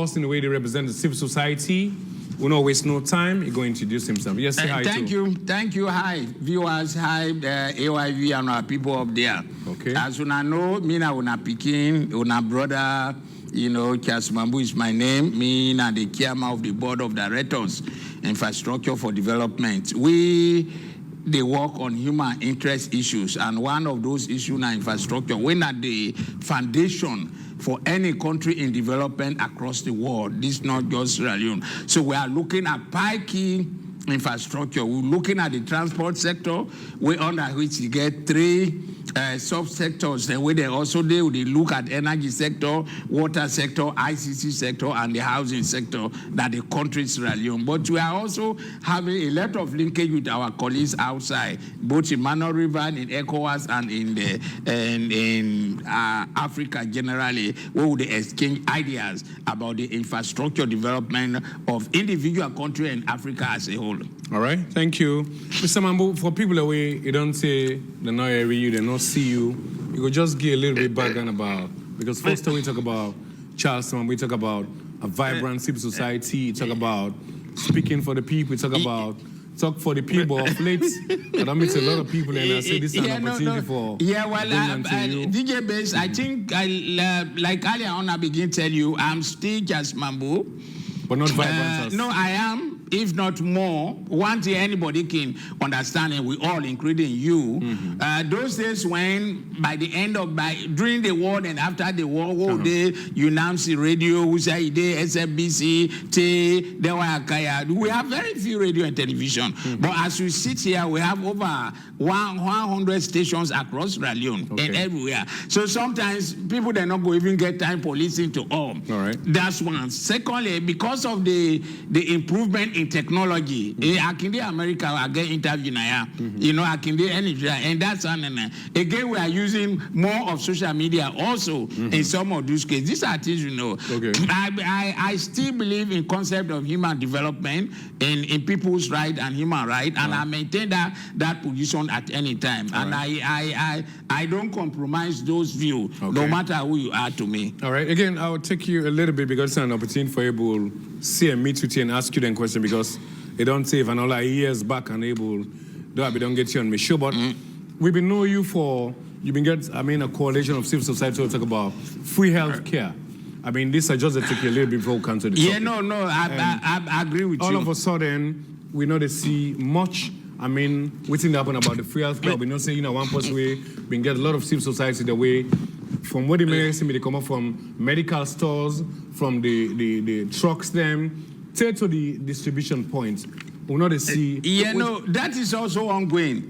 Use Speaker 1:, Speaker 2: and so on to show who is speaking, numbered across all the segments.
Speaker 1: course, in the way they represent the civil society. We'll not waste no time. You're going to introduce himself. Yes, say hi.
Speaker 2: Thank you. Hi, viewers. Hi, AYV and our people up there.
Speaker 1: Okay.
Speaker 2: As una know, me na una pikin, una brother. You know, Mambu is my name. Me na the chairman of the board of directors, infrastructure for development. They work on human interest issues, and one of those issues na infrastructure. We're at the foundation for any country in development across the world. This is not just Sierra Leone. So we are looking at key infrastructure. We're looking at the transport sector, under which you get three sub-sectors. The way they look at energy sector, water sector, ICC sector, and the housing sector that the country is Sierra Leone. But we are also having a lot of linkage with our colleagues outside, both in Mano River, in ECOWAS, and in Africa generally, where we exchange ideas about the infrastructure development of individual country and Africa as a whole.
Speaker 1: All right, thank you. Mr. Mambu, for people away, you don't say they not hear you, they not see you. You could just give a little bit background about, because first time we talk about Charleston, we talk about a vibrant civil society, we talk about speaking for the people, we talk about talk for the people of late. That makes a lot of people, and I say this is an opportunity for.
Speaker 2: Yeah, well, DJ Bass, I think, like earlier on, I begin to tell you, I'm still just Mambu.
Speaker 1: But not vibrant.
Speaker 2: No, I am. If not more, one thing anybody can understand, and we all, including you, those days when during the war and after the war, whole day, you now see radio, SFBC, we have very few radio and television. But as we sit here, we have over 100 stations across Sierra Leone and everywhere. So sometimes people, they not go even get time for listening to all.
Speaker 1: All right.
Speaker 2: That's one. Secondly, because of the improvement in technology, Akinde America, I get interviewed now. You know, Akinde energy, and that's again we are using more of social media also in some of those cases. These are things you know.
Speaker 1: Okay.
Speaker 2: I still believe in concept of human development in people's right and human right, and I maintain that position at any time.
Speaker 1: All
Speaker 2: and
Speaker 1: right.
Speaker 2: I don't compromise those views, no matter who you are to me.
Speaker 1: All right. Again, I will take you a little bit because it's an opportunity for able to see and meet with you and ask you the question, because they don't say if I know like years back and able don't get you on my show. But we've been knowing you for a coalition of civil society to talk about free health care. I mean, this I just took you a little bit before we come to the topic.
Speaker 2: I agree with you.
Speaker 1: All of a sudden, we know they see much. I mean, what's happened about the free health care? We know say one person way we get a lot of civil society the way from what they come up from medical stores, from the trucks them, to the distribution points. We know they see.
Speaker 2: That is also ongoing.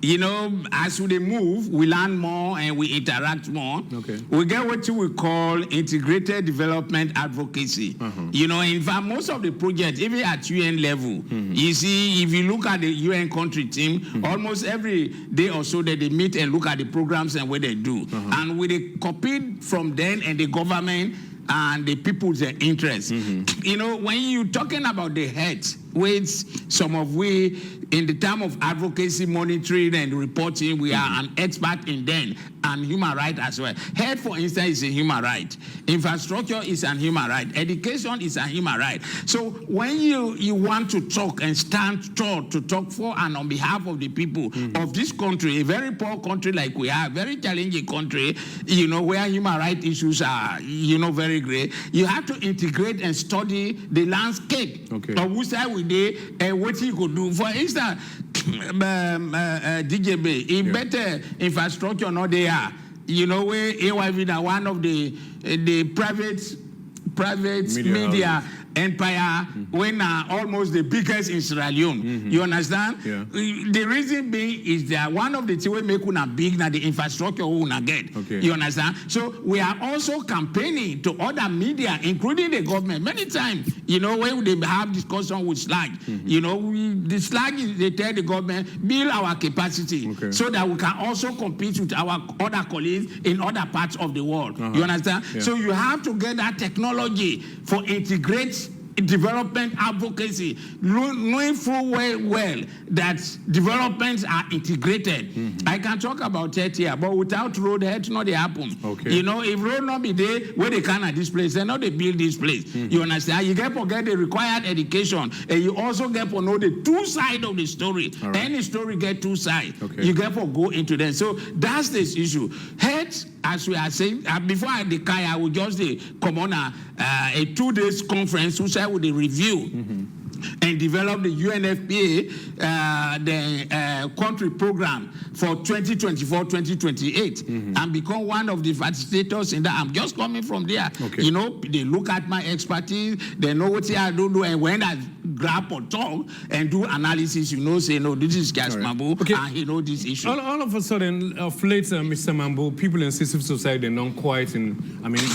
Speaker 2: You know, as we move, we learn more and we interact more.
Speaker 1: Okay.
Speaker 2: We get what we call integrated development advocacy. You know, in fact, most of the projects, even at UN level, you see, if you look at the UN country team, almost every day or so that they meet and look at the programs and what they do. And we copy from them and the government and the people's interest. You know, when you're talking about the heads, which some of we, in the term of advocacy, monitoring, and reporting, we are an expert in them, and human right as well. Health, for instance, is a human right. Infrastructure is a human right. Education is a human right. So when you want to talk and stand tall to talk for and on behalf of the people of this country, a very poor country like we are, very challenging country, you know, where human rights issues are, you know, very great, you have to integrate and study the landscape of which side we did and what you could do. For instance, DJB, in better infrastructure, no, they are. You know, where AYV are one of the private media empire when almost the biggest in Sierra Leone. You understand?
Speaker 1: Yeah.
Speaker 2: The reason being is that one of the things we make una big na the infrastructure we una get. You understand? So we are also campaigning to other media, including the government. Many times, you know, when they have discussion with SLAG, you know, the SLAG they tell the government build our capacity so that we can also compete with our other colleagues in other parts of the world. You understand? So you have to get that technology for integrate development advocacy, knowing full well that developments are integrated. I can talk about it here, but without road, it not they happen.
Speaker 1: Okay.
Speaker 2: You know, if road not be there, where they can at this place, they not they build this place. You understand? You get to get the required education, and you also get to know the two sides of the story.
Speaker 1: Right.
Speaker 2: Any story get two sides.
Speaker 1: Okay.
Speaker 2: You get to go into them. So that's this issue. Heads, as we are saying, before I declare, I will just come on a 2 days conference which I will review and develop the UNFPA, the country program for 2024-2028, and become one of the facilitators in that. I'm just coming from there.
Speaker 1: Okay.
Speaker 2: You know, they look at my expertise, they know what I do, and when I grab or talk and do analysis, you know, say, no, this is Mambu,
Speaker 1: Okay.
Speaker 2: and he know this issue.
Speaker 1: All of a sudden, of late, Mr. Mambu, people in civil society, they're not quiet in,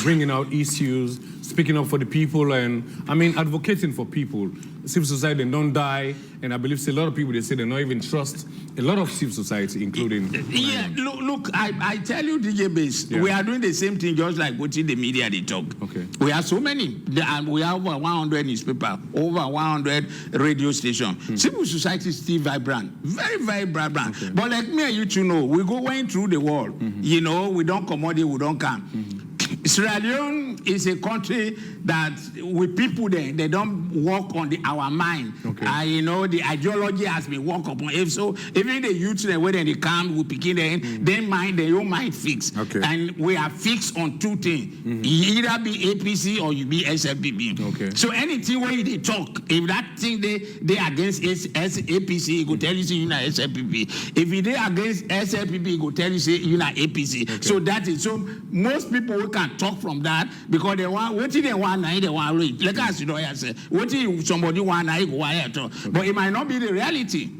Speaker 1: bringing out issues, speaking up for the people, and, advocating for people. Civil society, they don't die, and I believe a lot of people, they say they don't even trust a lot of civil society, including...
Speaker 2: Yeah, look, I tell you, DJ Base, we are doing the same thing just like watching the media, they talk.
Speaker 1: Okay.
Speaker 2: We have so many, and we have over 100 newspapers, over 100 radio stations. Civil society is still vibrant, very, very vibrant.
Speaker 1: Okay.
Speaker 2: But like me and you two know, we go going through the world. You know, we don't come out there, we don't come. Sierra Leone is a country that with people there, they don't work on our mind.
Speaker 1: Okay.
Speaker 2: You know, the ideology has been worked upon. If so, even the youth, when they come, we begin their own mind fixed.
Speaker 1: Okay.
Speaker 2: And we are fixed on two things. You either be APC or you be SLPP.
Speaker 1: Okay.
Speaker 2: So anything where they talk, if that thing they against APC, it will tell you say you're not SLPP. If they against SLPP, it will tell you say you're not APC.
Speaker 1: Okay.
Speaker 2: So that is, so most people we can talk from that because they want, what they want, they want read. Like us, you know, I say, what somebody want, I go ahead. But it might not be the reality.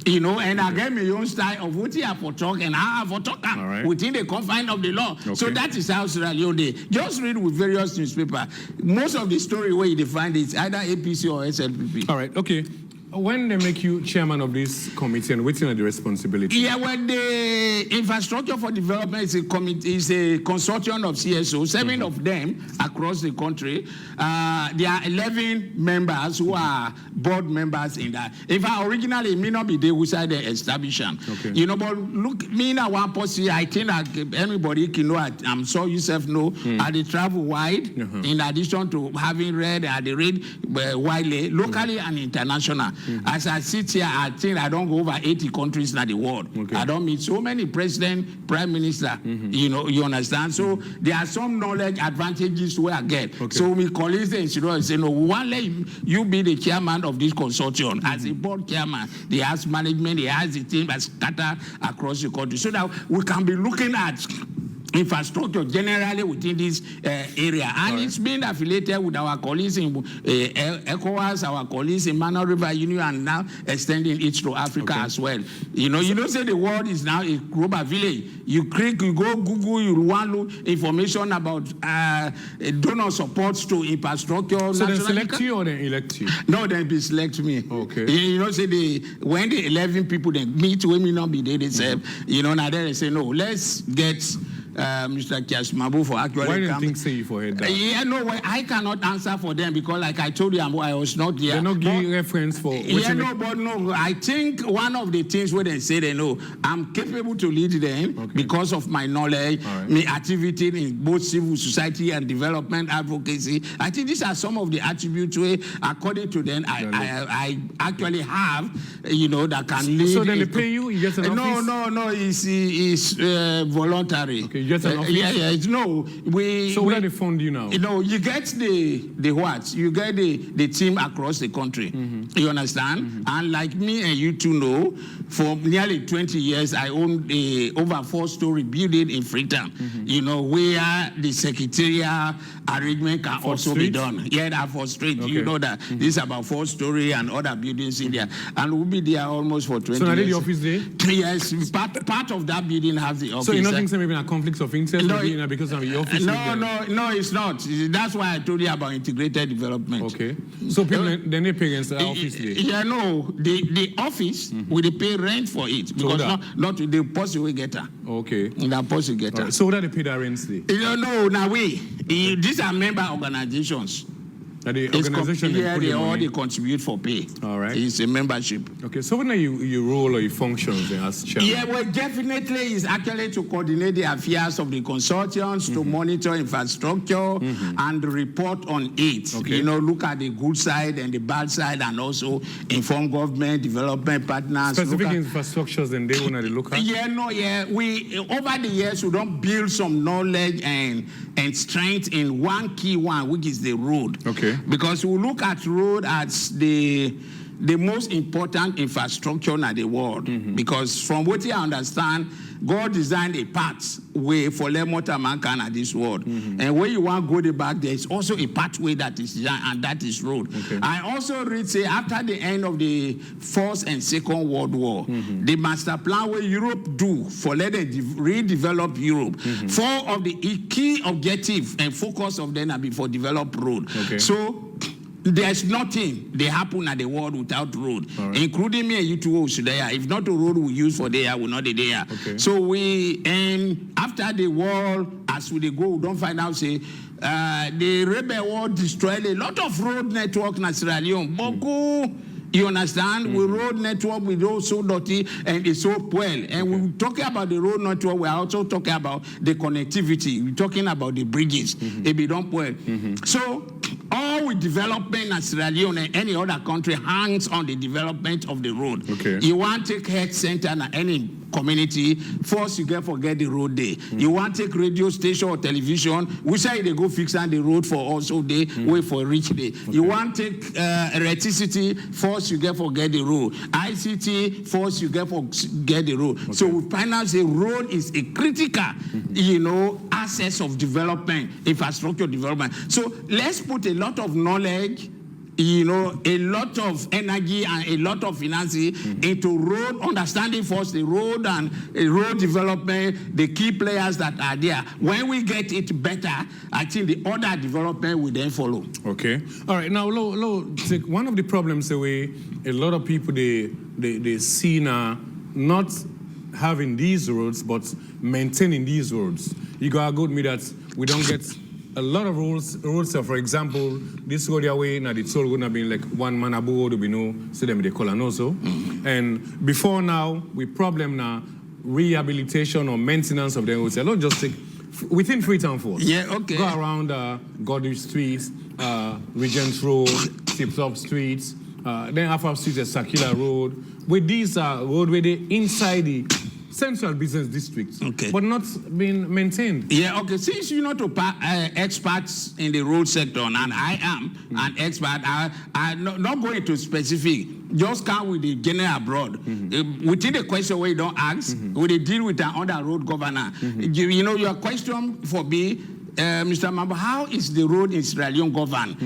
Speaker 2: You know, and I get my own style of what you have for talk and how I have for talk within the confines of the law.
Speaker 1: Okay. So
Speaker 2: that is how Sierra Leone dey. Just read with various newspapers. Most of the story where you find is either APC or SLPP.
Speaker 1: All right, okay. When they make you chairman of this committee, and what's the responsibility?
Speaker 2: Yeah, well, the Infrastructure for Development is a committee, is a consortium of CSO, 7 of them across the country. There are 11 members who are board members in that. In fact, originally, it may not be there, we said the establishment. Okay. You know, but look, me in one policy, I think that anybody can know, I'm sure yourself know, I they travel wide, in addition to having read, I they read widely, locally and international. As I sit here, I think I don't go over 80 countries in the world. Okay. I don't meet so many president, prime minister. You know, you understand? So there are some knowledge advantages where I get. Okay. So we colleagues and say, no, one let you be the chairman of this consortium. As a board chairman, they has management, they has the team that's scattered across the country. So that we can be looking at infrastructure generally within this area. And it's been affiliated with our colleagues in ECOWAS, our colleagues in Mano River Union, and now extending it to Africa as well. You know, say the world is now a global village. You click, you go Google, you want to look information about donor supports to infrastructure.
Speaker 1: So they select you or they elect you?
Speaker 2: No, they be select me.
Speaker 1: Okay.
Speaker 2: You know, say when the 11 people they meet, we may not be there, they say, you know, now they say, no, let's get Mr. Mambu for actually.
Speaker 1: Why didn't think say you for head down?
Speaker 2: Yeah, no, I cannot answer for them because, like I told you, I was not there.
Speaker 1: They're not giving reference for.
Speaker 2: Yeah, no, but no. I think one of the things where they say they know I'm capable to lead them because of my knowledge, my activity in both civil society and development advocacy. I think these are some of the attributes where, according to them, I actually have, you know, that can lead.
Speaker 1: So then they pay you? You get an office?
Speaker 2: No. It's voluntary.
Speaker 1: Okay. You get an office?
Speaker 2: Yeah. No,
Speaker 1: So where they fund you now?
Speaker 2: You know, you get the what? You get the team across the country. You understand? And like me and you two know, for nearly 20 years, I own a over 4-story building in Freetown. You know, where the secretarial arrangement can also be done. Yeah, that 4th Street. Okay. You know that this is about 4-story and other buildings in there, and we'll be there almost for 20 years.
Speaker 1: So now the office there?
Speaker 2: Yes, part of that building has the office.
Speaker 1: So you're not thinking maybe a conflict of interest because of your office?
Speaker 2: No, it's not. That's why I told you about integrated development.
Speaker 1: Okay. So people then they pay against the office there?
Speaker 2: Yeah, no. The office will pay rent for it because not the post will get her.
Speaker 1: Okay.
Speaker 2: The post will get her.
Speaker 1: So what are they pay the rent there?
Speaker 2: No. Now these are member organizations.
Speaker 1: And the organization
Speaker 2: they all contribute for pay.
Speaker 1: All right.
Speaker 2: It's a membership.
Speaker 1: Okay, so when you role or you functions as chairman?
Speaker 2: Yeah, well, definitely is actually to coordinate the affairs of the consortiums, to monitor infrastructure and report on it.
Speaker 1: Okay.
Speaker 2: You know, look at the good side and the bad side, and also inform government, development partners.
Speaker 1: Specific infrastructures and they want to look at?
Speaker 2: Yeah. We over the years we don't build some knowledge and strength in one key one, which is the road.
Speaker 1: Okay.
Speaker 2: Because we look at road as the most important infrastructure in the world. Because from what I understand, God designed a pathway for Leone mankind at this world. And when you want to go back, there is also a pathway that is designed, and that is road.
Speaker 1: Okay. I
Speaker 2: also read, say, after the end of the First and Second World War, the master plan where Europe do for let them redevelop Europe, 4 of the key objectives and focus of them are before develop road.
Speaker 1: Okay.
Speaker 2: So there's nothing they happen at the world without road, including me and you two there. If not a road we use for there, we're not there.
Speaker 1: Okay.
Speaker 2: So and after the war, as we go, we don't find out, say, the rebel war destroyed a lot of road network in Sierra Leone. You understand? We road network with also dirty and it's so well. And we're talking about the road network, we're also talking about the connectivity. We're talking about the bridges. It be done well. So all with development in Sierra Leone and any other country hangs on the development of the road.
Speaker 1: Okay.
Speaker 2: You want to take health center in any community, first you get forget the road there. You want to take radio station or television, we say they go fix on the road for also they wait for reach day. You want to take electricity, first you get forget the road. ICT, first you get forget the road. So we find out the road is a critical, access of development, infrastructure development. So let's put a lot of knowledge, a lot of energy and a lot of financing into road, understanding first the road and road development, the key players that are there. When we get it better, I think the other development will then follow.
Speaker 1: Okay. All right. Now, one of the problems the way a lot of people they see now not having these roads but maintaining these roads. You gotta go with me that we don't get a lot of roads. So for example, this road away now it's all gonna be like one Mambu road, we know, so them they call an also. And before now, we problem now rehabilitation or maintenance of the roads. A lot just take within Freetown Force.
Speaker 2: Yeah, okay.
Speaker 1: Go around Godrich Street, Regent Road, Tip-Top Streets, then Afro Street is Sakila Road. With these road where they inside the central business districts, but not being maintained.
Speaker 2: Yeah, okay. Since you're not experts in the road sector, and I am an expert, I'm not going to specific. Just come with the general broad. Within the question where you don't ask, we deal with another road governor. Your question for me, Mr. Mambu, how is the road in Sierra Leone governed?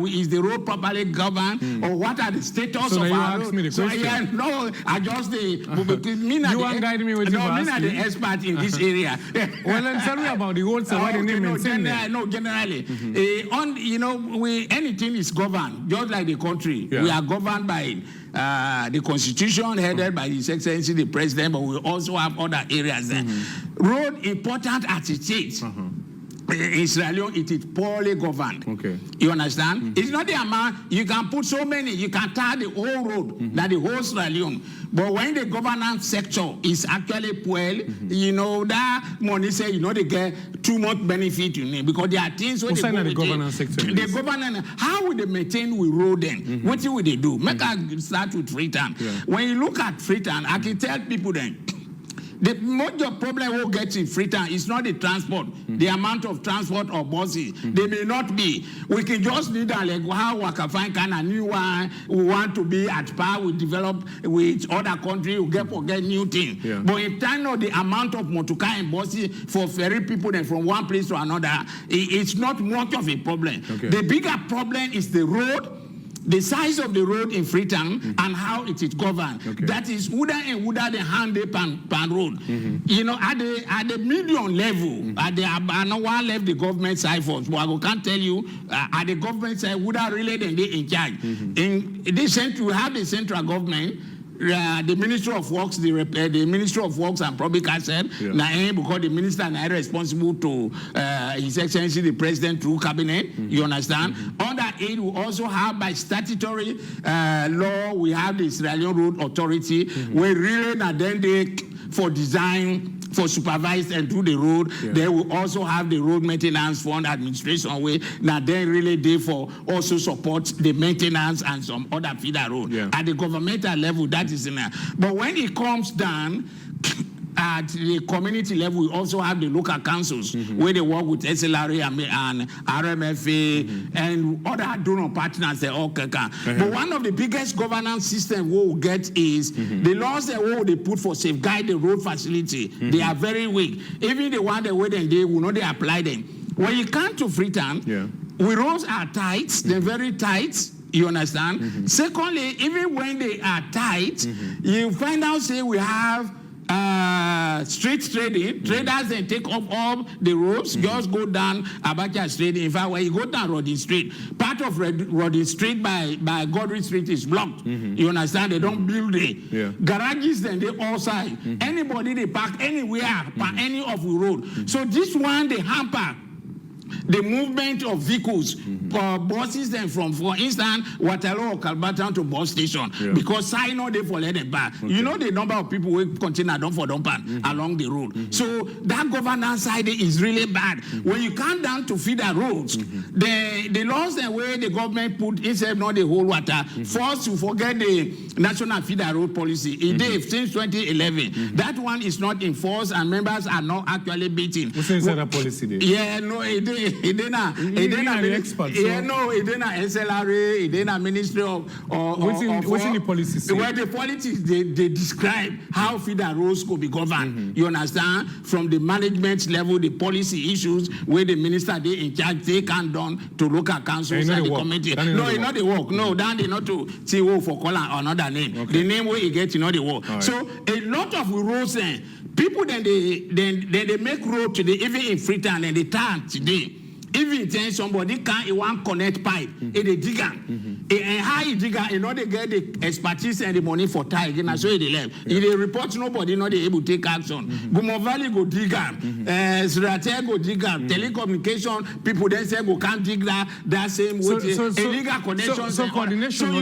Speaker 2: Is the road properly governed, or what are the status of our road?
Speaker 1: Me the question.
Speaker 2: I just
Speaker 1: you want guide me with
Speaker 2: me not the expert in this area.
Speaker 1: Well, then tell me about the roads and why the name maintained there.
Speaker 2: No, generally, anything is governed just like the country.
Speaker 1: Yeah. We
Speaker 2: are governed by the constitution headed by His Excellency the President, but we also have other areas there. Road important as it is. In Sierra Leone, it is poorly governed.
Speaker 1: Okay.
Speaker 2: You understand? It's not the amount. You can put so many. You can tar the whole road, that the whole Sierra Leone. But when the governance sector is actually poor, that money say, they get too much benefit because there are things where
Speaker 1: the governance sector.
Speaker 2: The governance, how will they maintain with road then? What will they do? Make us start with Freetown.
Speaker 1: Yeah.
Speaker 2: When you look at Freetown, I can tell people then, the major problem we'll get in Freetown is not the transport, the amount of transport or buses. They may not be. We can just need like how we can find kind of new one. We want to be at par. We develop with other countries. We get new things.
Speaker 1: Yeah.
Speaker 2: But in time of the amount of motorcar and buses for ferry people then from one place to another, it's not much of a problem.
Speaker 1: Okay.
Speaker 2: The bigger problem is the road, the size of the road in Freetown and how it is governed.
Speaker 1: Okay.
Speaker 2: That is whether the hand pan road. At the medium level, at the one left the government side for us, but I can't tell you at the government side whether really they in charge. In this central, we have the central government. the Ministry of Works, the Ministry of Works and Public Asset, because the minister is responsible to His Excellency the President through cabinet. You understand? Under it, we also have by statutory law, we have the Sierra Leone Road Authority, where really then they for design, for supervise and do the road. They will also have the road maintenance fund administration way. Now they really they for also support the maintenance and some other feeder road. At the governmental level, that is in there. But when it comes down at the community level, we also have the local councils where they work with SLRA and RMFA and other donor partners. They all can. But one of the biggest governance systems we will get is the laws that they put for safeguard the road facility. They are very weak. Even the one that they will not apply them. When you come to Freetown, we roads are tight. They're very tight. You understand? Secondly, even when they are tight, you find out say we have street trading. Traders then take up all the roads, just go down Abacha Street. In fact, when you go down Rodin Street, part of Rodin Street by Godwin Street is blocked. You understand? They don't build it. Garages then they all side. Anybody they park anywhere, by any of the road. So this one they hamper the movement of vehicles, buses then from, for instance, Waterloo or Calbatan to bus station, because sign no they for let them back. You know the number of people who continue don't for dump along the road. So that governance side is really bad. When you come down to feeder roads, the laws and where the government put instead not the whole water, first to forget the national feeder road policy. It since 2011. That one is not enforced and members are not actually beating.
Speaker 1: What's inside that policy there?
Speaker 2: Yeah, no, it didn't SLRA, it didn't Ministry of
Speaker 1: what's in the policy?
Speaker 2: Where the politics they describe how feeder roads could be governed. You understand? From the management level, the policy issues where the minister they in charge they can done to local councils and the committee. No, it's not the work. No, then they not to CEO for calling another name. The name where you get, you know the work. So a lot of roads people then they make road today, even in Freetown and they turn today. Even then somebody can't want connect pipe, they dig and how you dig and they get the expertise and the money for tie again. I saw they left. If they report nobody, not they able to take action. Gumo Valley go dig Srate go dig telecommunication people then say go can't dig that same way. Illegal connections.
Speaker 1: So coordination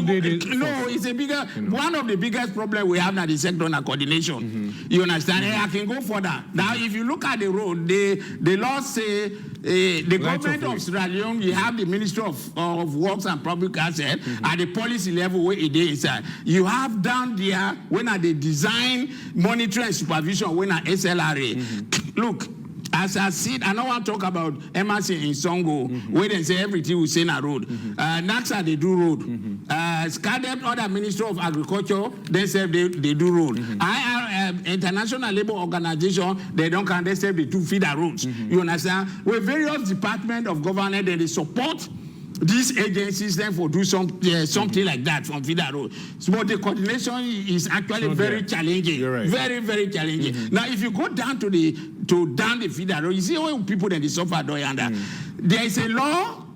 Speaker 2: no, it's a bigger one of the biggest problem we have now the sector na coordination. You understand? I can go further. Now if you look at the road, the law say the government of Sierra Leone, you have the Ministry of Works and Public Asset at the policy level where it is. You have down there when at the design, monitoring and supervision when at SLRA. Look, as I said, I don't want to talk about MRC in Songo, where they say everything we say in a road. NAXA, they do road. SCADEP, other Ministry of Agriculture, they say they do road. International Labour Organization, they don't count, they say they do feeder roads. You understand? With various departments of government, they support these agencies then for do something like that from feeder road. So, but the coordination is actually very challenging.
Speaker 1: Right.
Speaker 2: Very, very challenging. Now, if you go down to the feeder road, you see all people that they suffer under. There is a law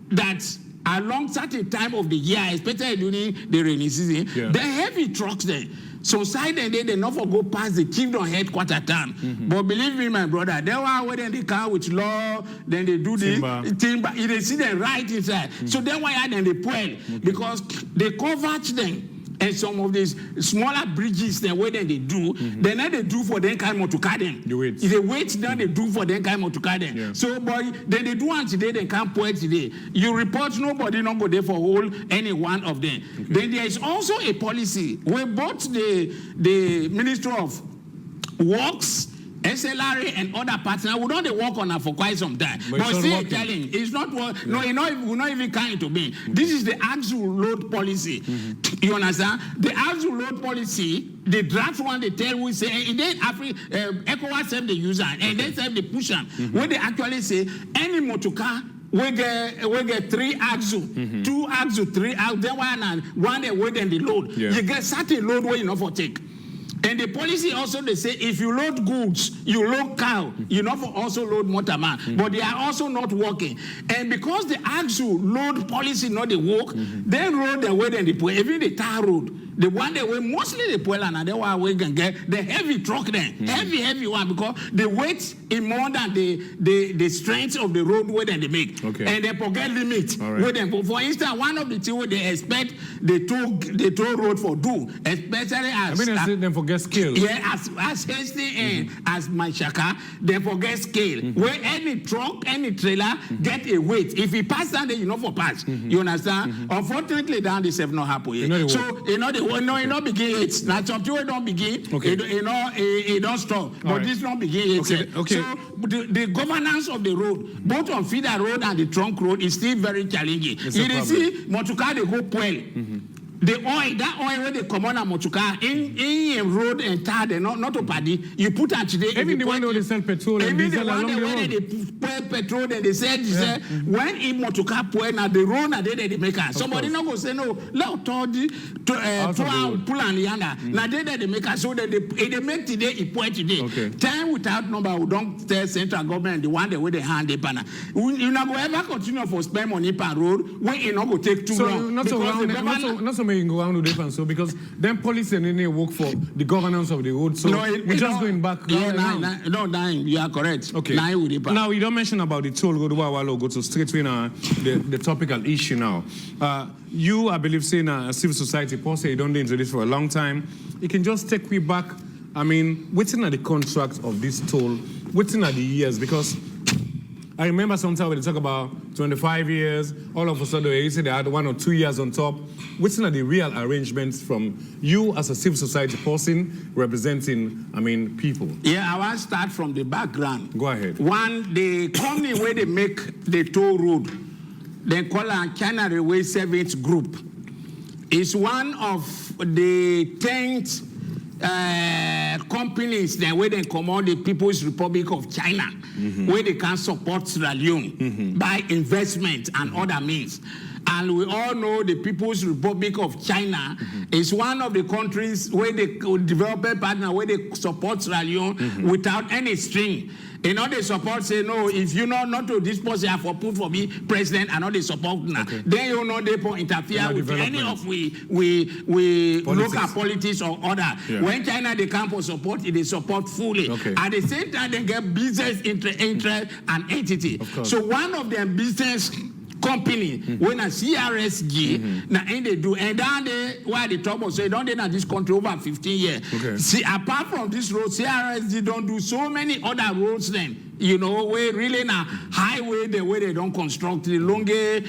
Speaker 2: that along certain time of the year, especially during the rainy season, the heavy trucks there. So side and they never go past the kingdom headquarters town. But believe me, my brother, they were waiting the car with law, then they do the timber. They see them right inside. So then why then they pull because they covered them. And some of these smaller bridges, the way that they do, then they do for them kind of to cut them.
Speaker 1: The
Speaker 2: weights then they do for them kind of to cut them. So, boy, then they do one today, they can't point today. You report nobody not go there for hold any one of them. Then there is also a policy where both the Ministry of Works, SLRA and other partners, we don't work on that for quite some time. But still telling, it's not work. No, we're not even kind to me. This is the actual load policy. You understand? The actual load policy, the draft one, they tell we say, and then ECOWAS serve the user, and then serve the pusher. When they actually say, any motor car, we get 3 axle, 2 axle, 3 axle, then one they wait and the load. You get certain load where you know for take. And the policy also, they say, if you load goods, you load cow, you know for also load motorman. But they are also not working. And because the actual load policy not the work, then road the way then they put, even the tar road, The one that we mostly the Puebla and they were we can get the heavy truck then, heavy one because the weight is more than the strength of the road where they make.
Speaker 1: Okay.
Speaker 2: And they forget limit.
Speaker 1: Right.
Speaker 2: Where they, for instance, one of the things where they expect the toll road for do, especially as
Speaker 1: they forget scale.
Speaker 2: Yeah, as hasty and as Manchaka, they forget scale. Where any truck, any trailer get a weight. If it pass down there, you know for pass. You understand? Unfortunately, down this have not happened yet. So you know the no, it not begin it. Now something we don't begin.
Speaker 1: Okay.
Speaker 2: It don't stop. But this don't begin it.
Speaker 1: Okay.
Speaker 2: So the governance of the road, both on feeder road and the trunk road, is still very challenging. You see, Motuka they go Puel. The oil, that oil where they come on a Motuka in road and tar, they not to paddy. You put it today.
Speaker 1: Even the one where they sell petrol and diesel along the road.
Speaker 2: They pour petrol and they said, when in Motuka Puel, now the road now they make us. Somebody not go say no. Let to pull and yonder. Now they make us so that they make today, it point today.
Speaker 1: Okay.
Speaker 2: Time without number, we don't tell central government the one the way they hand the banner. You not go ever continue for spend money per road when it not go take too long.
Speaker 1: Not so many go around with different so because then police and then they work for the governance of the road. So we're just going back.
Speaker 2: Nine, you are correct.
Speaker 1: Okay. Now you don't mention about the toll road while go to straight to the topical issue now. You, I believe, saying a civil society person, you don't do into this for a long time. You can just take me back. I mean, waiting at the contract of this toll, waiting at the years because I remember sometimes when they talk about 25 years, all of a sudden they say they had 1 or 2 years on top. What's the real arrangements from you as a civil society person representing, people?
Speaker 2: Yeah, I want to start from the background.
Speaker 1: Go ahead.
Speaker 2: One, the company where they make the toll road, they call it China Railway Service Group, is one of the 10th companies that where they command the People's Republic of China, where they can support Sierra Leone by investment and other means. And we all know the People's Republic of China is one of the countries where they develop a partner where they support Sierra Leone without any string. You know, they support say no, if you know not to this person have for put for me president and not they support now. Then you know they interfere with any of we local politics or other. When China they come for support, they support fully. At the same time, they get business interest and entity. So one of their business company when a CRSG now and they do and then they why the trouble so don't they in this country over 15 years. See, apart from this road, CRSG don't do so many other roads then. You know, where really now highway the way they don't construct the Longe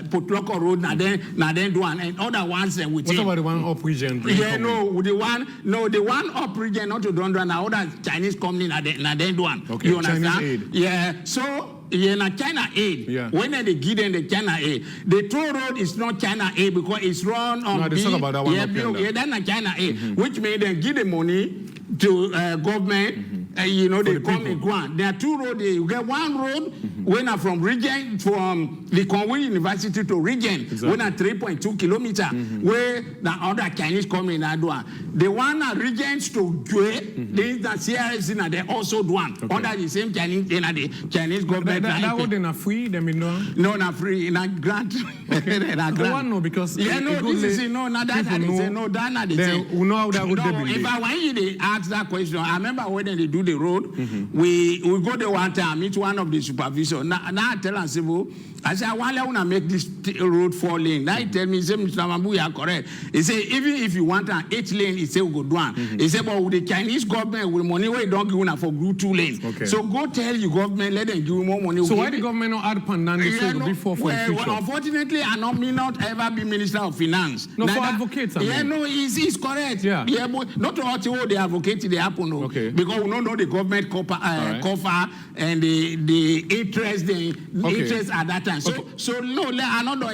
Speaker 2: Potloko road now then do and other ones then with
Speaker 1: what about the one up region?
Speaker 2: Yeah, the one up region not to don't run other Chinese company now then do one. You understand?
Speaker 1: Chinese aid.
Speaker 2: Yeah, so China aid. When they give them the China aid, the toll road is not China aid because it's run on
Speaker 1: they talk about that one
Speaker 2: that's not China aid, which means they give the money to government. They come in Guan. There are two roads. You get one road when from region from the Conway University to region when 3.2 kilometers where the other Chinese come in and do one. The one regions to Jue, the CRS in they also do one under the same Chinese the Chinese government.
Speaker 1: That road is not free.
Speaker 2: No, not free. Not grant.
Speaker 1: No, because
Speaker 2: this is not that.
Speaker 1: We know how that would be.
Speaker 2: If I want you to ask that question, I remember when they do the road, we go there one time, meet one of the supervisors. Now I tell him, I say, I want to make this road 4 lane. Now he tell me, he say, Mr. Mambu, you are correct. He say, even if you want an 8 lane, he say, we go down. He say, but with the Chinese government, with money, we don't give enough for group 2 lanes. So go tell your government, let them give you more money.
Speaker 1: So why the government not add Pandan before for the future?
Speaker 2: Unfortunately, I may not ever be Minister of Finance.
Speaker 1: No, for advocates,
Speaker 2: he's correct. But not all the advocates, they happen. Because we don't know the government cover and the interest, interest at that time. So no, another.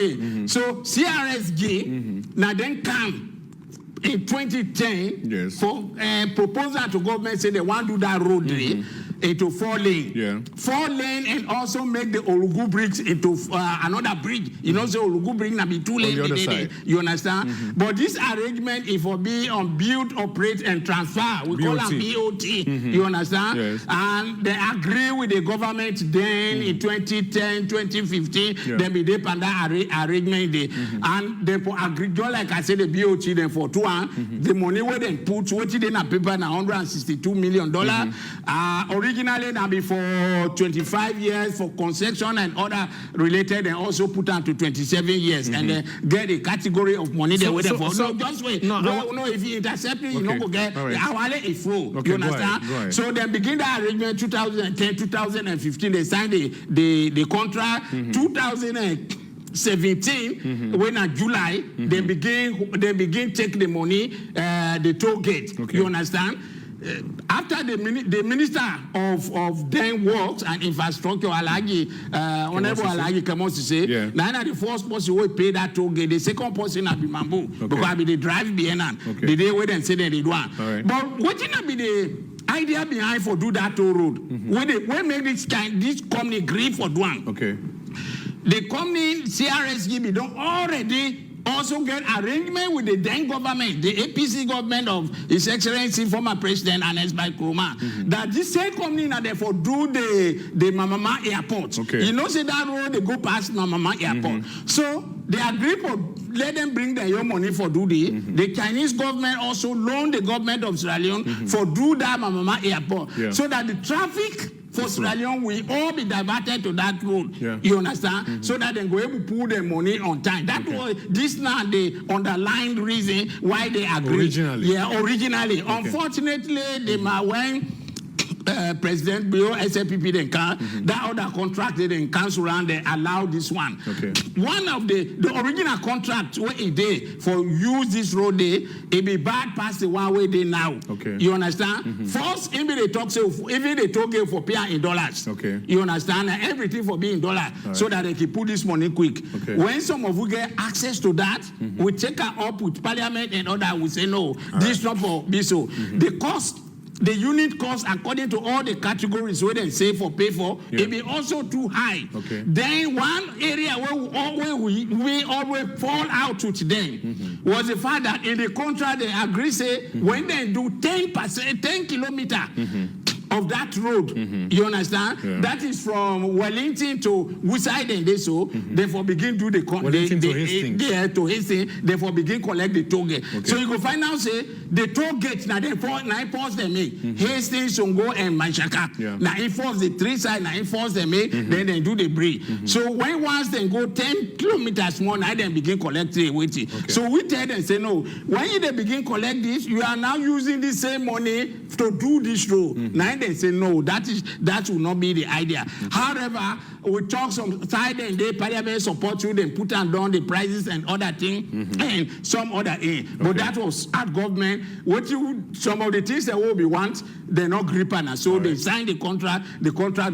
Speaker 2: So CRSG now then come in 2010 for proposal to government say they want to do that road. into 4 lane.
Speaker 1: Yeah.
Speaker 2: 4 lane and also make the Olugu bridge into another bridge. You know, so Olugu bridge now be 2 lane.
Speaker 1: On the other side.
Speaker 2: You understand? But this arrangement is for be on build, operate, and transfer. We call them BOT. You understand?
Speaker 1: Yes.
Speaker 2: And they agree with the government then in 2010, 2015.
Speaker 1: Yeah.
Speaker 2: Then be depend that arrangement there. And they for agree, just like I said, the BOT then for 2 the money where they put what they na paper na $162 million. Originally now be for 25 years for concession and other related, and also put on to 27 years and then get a category of money they wait for. No, just wait. No, if you intercept it, you not go get our flow. You understand?
Speaker 1: Go ahead.
Speaker 2: So they begin the arrangement 2010, 2015. They signed the contract. 2017, when in July, they begin take the money, the toll gate.
Speaker 1: Okay.
Speaker 2: You understand? After the minister of then works and infrastructure, Alagi, Honorable Alagi Kamos to say, now the first person who pay that toll gate, the second person will be Mambu, because I be the drive behind the day wait and say that they do one. But what will be the idea behind for do that toll road? When make this company agree for doing?
Speaker 1: Okay.
Speaker 2: The company CRSG be done already. Also get arrangement with the then government, the APC government of His Excellency former President Anes by Kroma, that this same company now therefore do the Mamama Airport.
Speaker 1: Okay.
Speaker 2: You know, say that road they go past Mamama Airport. So they agree for let them bring their own money for do the. The Chinese government also loan the government of Sierra Leone for do that Mamama Airport, so that the traffic for Sierra Leone will all be diverted to that road. You understand? So that they go able to pull their money on time. That was this now the underlying reason why they agree.
Speaker 1: Originally.
Speaker 2: Originally. Unfortunately, they when President Bio SLPP then can that other contract they then cancel and they allow this one. One of the original contract where it did for use this road day, it be bad past the one way they now. You understand? First, even they talk so even they talk for pay in dollars. You understand? And everything for being dollar so that they can put this money quick. When some of you get access to that, we take her up with Parliament and other we say no, this not for BISO. The cost. The unit cost, according to all the categories where they say for pay for, it be also too high. Then one area where we always fall out to them was the fact that in the contract they agree say when they do 10%, 10 kilometers of that road, you understand? That is from Wellington to Woodside and they so therefore begin do the to Hastings, therefore begin collect the toll gate. So you go find out say the toll gate now they force them make Hastings, Songo and Manchaka. Now enforce the 3 side, now enforce them make, then they do the bridge. So when once they go 10 kilometers more, now they begin collect the waiting. So we tell them say no, when they begin collect this, you are now using the same money to do this road. Now they say no, that will not be the idea. However, we talk some side and they Parliament support you, then put down the prices and other things and some other aid. But that was at government. Some of the things that will be want, they're not gripping. So they sign the contract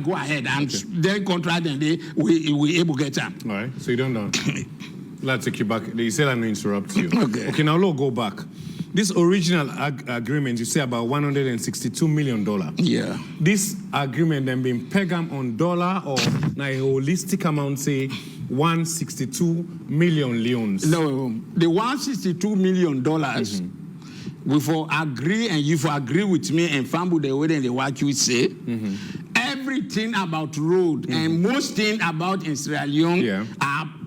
Speaker 2: go ahead and then contract and we able to get them.
Speaker 1: All right, so you don't know. Let's take you back. You said I'm going to interrupt you. Okay, now let's go back. This original agreement, you say about $162 million.
Speaker 2: Yeah.
Speaker 1: This agreement then being pegged on dollar or now a holistic amount, say 162 million leones.
Speaker 2: No, the $162 million. We for agree, and you for agree with me and Mambu the way they what you say. Everything about road and most thing about in Sierra Leone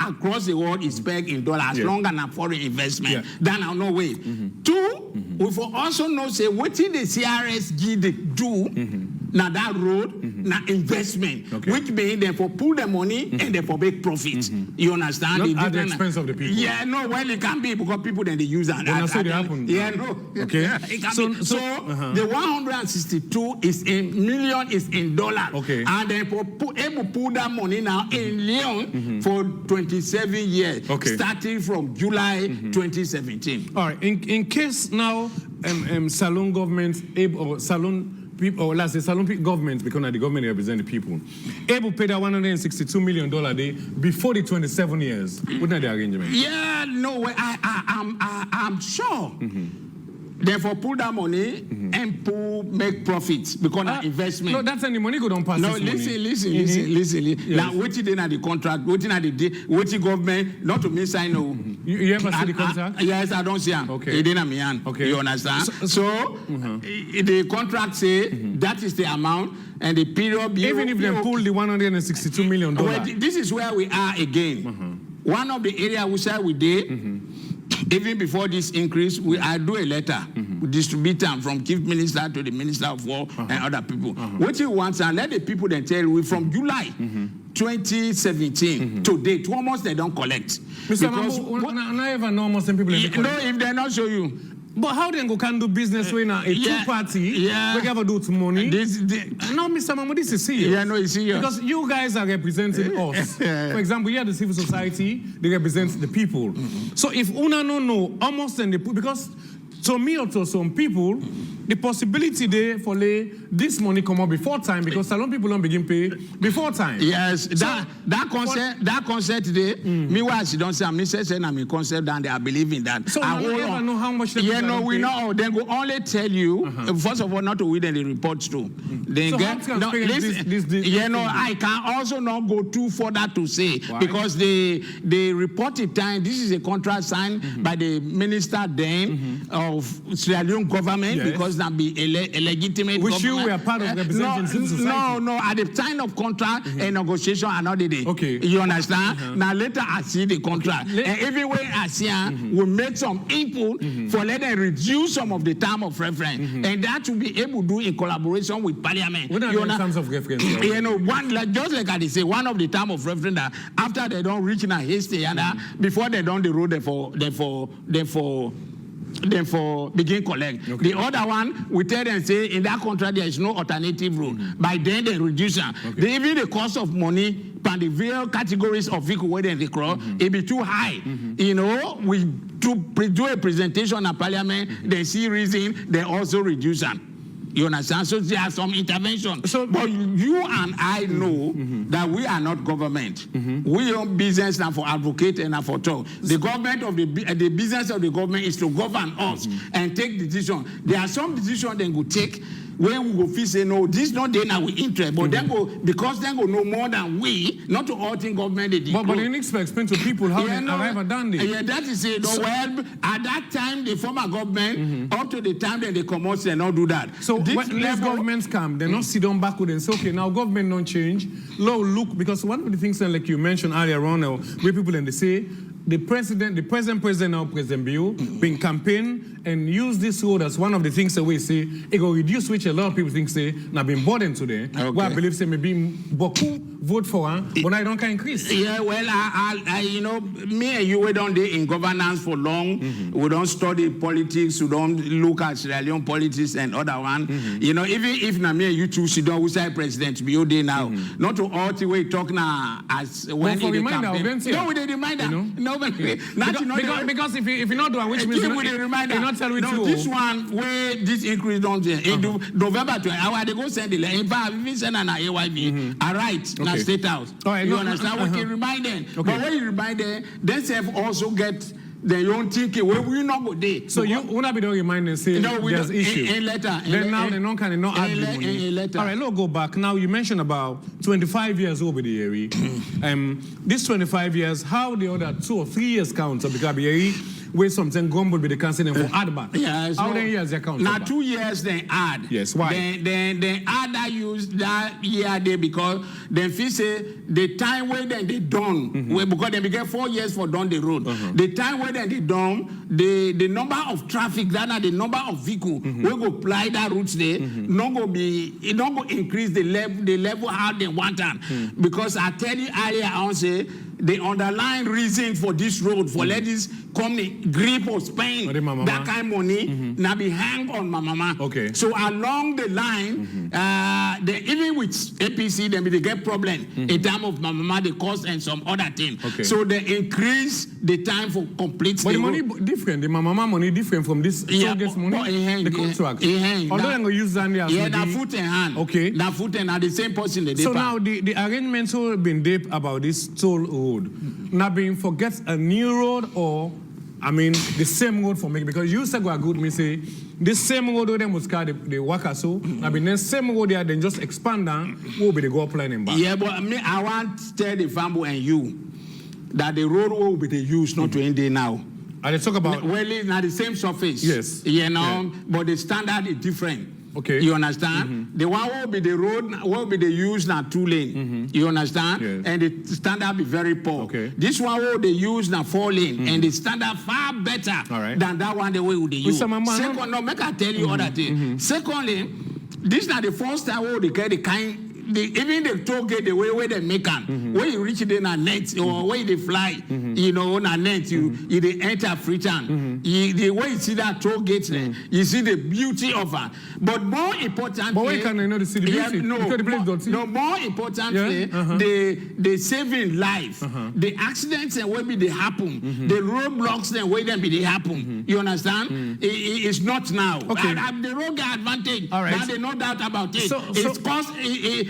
Speaker 2: across the world is pegged in dollars as long as a foreign investment. Then I'll no way. 2, we for also know say what did the CRSG they do now that road now investment, which means they for pull the money and they for make profit. You understand?
Speaker 1: Not at the expense of the people.
Speaker 2: Yeah, no, well it can be because people then they use that.
Speaker 1: That's what happened.
Speaker 2: Yeah, no.
Speaker 1: Okay.
Speaker 2: So the 162 is in million is in dollar. And they for able pull that money now in Leone for 27 years, starting from July 2017.
Speaker 1: All right. In case now Salon government or Salon people, or let's say Salon government, because the government represent the people, able to pay that $162 million day before the 27 years. Wouldn't that the arrangement?
Speaker 2: Yeah, no way. I'm sure. Therefore, pull that money and people make profits because of investment.
Speaker 1: No, that's any money go don't pass.
Speaker 2: No,
Speaker 1: this
Speaker 2: listen.
Speaker 1: Yes.
Speaker 2: Now, what you did at the contract, what you government, not to me sign no.
Speaker 1: You ever see the contract?
Speaker 2: Yes, I don't see them.
Speaker 1: Okay.
Speaker 2: It didn't mean.
Speaker 1: Okay.
Speaker 2: You understand? So the contract say that is the amount and the period.
Speaker 1: Even if they pull the $162 million.
Speaker 2: Well, this is where we are again. One of the areas we said we did, even before this increase, I do a letter, we distribute them from chief minister to the minister of war and other people. What you want, and let the people then tell you from July 2017 to date, almost they don't collect.
Speaker 1: Mr. Mambu, I ever know most people in the
Speaker 2: no, if they not show you.
Speaker 1: But how then go can do business when a two-party we ever do to money? No, Mr. Mambu, this is serious.
Speaker 2: Yeah, no, it's serious.
Speaker 1: Because you guys are representing us. For example, here the civil society, they represent the people. So if una no know, almost then because to me or to some people, the possibility there for this money come up before time because salon people don't begin pay before time.
Speaker 2: Yes, so, that concept today, me why she don't say me say I'm a concept and they are believing that.
Speaker 1: So I don't know how much they
Speaker 2: we know. Then go only tell you first of all not to read the reports too. Then
Speaker 1: so
Speaker 2: get I can also not go too further to say because the reported time. This is a contract signed by the minister then of Sierra Leone government because that be a legitimate
Speaker 1: which
Speaker 2: government.
Speaker 1: You were part of representing civil society.
Speaker 2: No, at the time of contract and negotiation another day.
Speaker 1: Okay.
Speaker 2: You understand? Now later I see the contract. And everywhere I see we make some input for let them reduce some of the time of reference. And that will be able to do in collaboration with Parliament.
Speaker 1: What are the terms of reference?
Speaker 2: You know, just like I say, one of the time of reference that after they don't reach in a hasty and before they don't the road therefore begin collect. Okay. The other one, we tell them, say, in that contract, there is no alternative route. By then, they reduce them. Okay. Even the cost of money, and the various categories of vehicle where they cross, it be too high. You know, we do a presentation at Parliament, they see reason, they also reduce them. You understand? So there are some interventions. So, but you and I know that we are not government. We own business now for advocate and for talk. The government of the business of the government is to govern us and take decisions. There are some decisions they will take when we go feel say no, this not then our interest, but then go because then go know more than we, not to all thing government they
Speaker 1: but they need to explain to people how they arrive at done this.
Speaker 2: Yeah, that is it. So, well, at that time the former government up to the time that they come out they not do that.
Speaker 1: So when less governments come, they not sit down backward and say, okay, now government don't change. Look, because one of the things like you mentioned earlier on where people and they say the present now, President Bill, been campaign and use this road as one of the things that we say it will reduce which a lot of people think say now been burdened today. Okay. Well, I believe say maybe beaucoup vote for one, but I don't can increase.
Speaker 2: Yeah, well, I you know, me and you we don't do in governance for long. We don't study politics. We don't look at Sierra Leone politics and other one. You know, even if na me and you two sit down, we say President Bill day now. Not to all the way talk now as when
Speaker 1: for reminder,
Speaker 2: no, we did reminder. No,
Speaker 1: because if you not do it, which means
Speaker 2: reminder.
Speaker 1: Not tell
Speaker 2: no, this one where this increase don't in November 20. I they go send the letter. In fact, even send an AYV. All right, now state house. You understand what you remind them? But when you remind them, they have also get their own thinking. Where we not go there.
Speaker 1: So you will not be don't remind them say there's issue.
Speaker 2: In letter.
Speaker 1: Then now they don't can not add the money. All right, let's go back. Now you mentioned about 25 years over the area. This 25 years, how the other 2 or 3 years count up because where something grumbled with the council and for add back.
Speaker 2: Yes.
Speaker 1: How many years they count?
Speaker 2: Now 2 years they add.
Speaker 1: Yes. Why?
Speaker 2: Then add that use that year there because then feel say the time where then they done because they get 4 years for done the road. The time where then they done the number of traffic that are the number of vehicle we go apply that routes there not go be it don't go increase the level how they want that because I tell you earlier on say the underlying reason for this road for let this company grip or spend that kind of money now be hang on my mama.
Speaker 1: Okay.
Speaker 2: So along the line, they even with APC, they get problem in terms of my mama, the cost and some other thing.
Speaker 1: Okay.
Speaker 2: So they increase the time for complete.
Speaker 1: But the money different. The mama money different from this. Money. The contract. Although I'm gonna use that.
Speaker 2: That foot and hand.
Speaker 1: Okay.
Speaker 2: That foot and hand the same person.
Speaker 1: So now the arrangements have been deep about this toll road. Now being forget a new road or I mean, the same road for me, because you said go good, me say, the same road where them was car the worker so, I mean, the same road there, then just expand down, will be the go up line and back.
Speaker 2: Yeah, but me, I want to tell the Mambu and you that the road will be the use, not to end there now.
Speaker 1: And they talk about...
Speaker 2: Well, it's not the same surface.
Speaker 1: Yes.
Speaker 2: You know, but the standard is different.
Speaker 1: Okay.
Speaker 2: You understand? The one will be the road, will be the use now 2 lane. You understand?
Speaker 1: Yes.
Speaker 2: And the standard be very poor.
Speaker 1: Okay.
Speaker 2: This one will the use now 4 lane, and the standard far better than that one the way with the use. Second, no, make I tell you other thing. Secondly, this is the first time we get the kind. Even the toll gate, the way where they make them, when you reach it in a net or where they fly, you know, on a net, you they enter Freetown. The way you see that toll gate there, you see the beauty of it. But more importantly,
Speaker 1: but why can I know the city beauty?
Speaker 2: No, more importantly, the saving life, the accidents and where they happen, the roadblocks and where they happen. You understand? It's not now.
Speaker 1: Okay.
Speaker 2: The road got advantage.
Speaker 1: All right.
Speaker 2: There's no doubt about it. It's cost.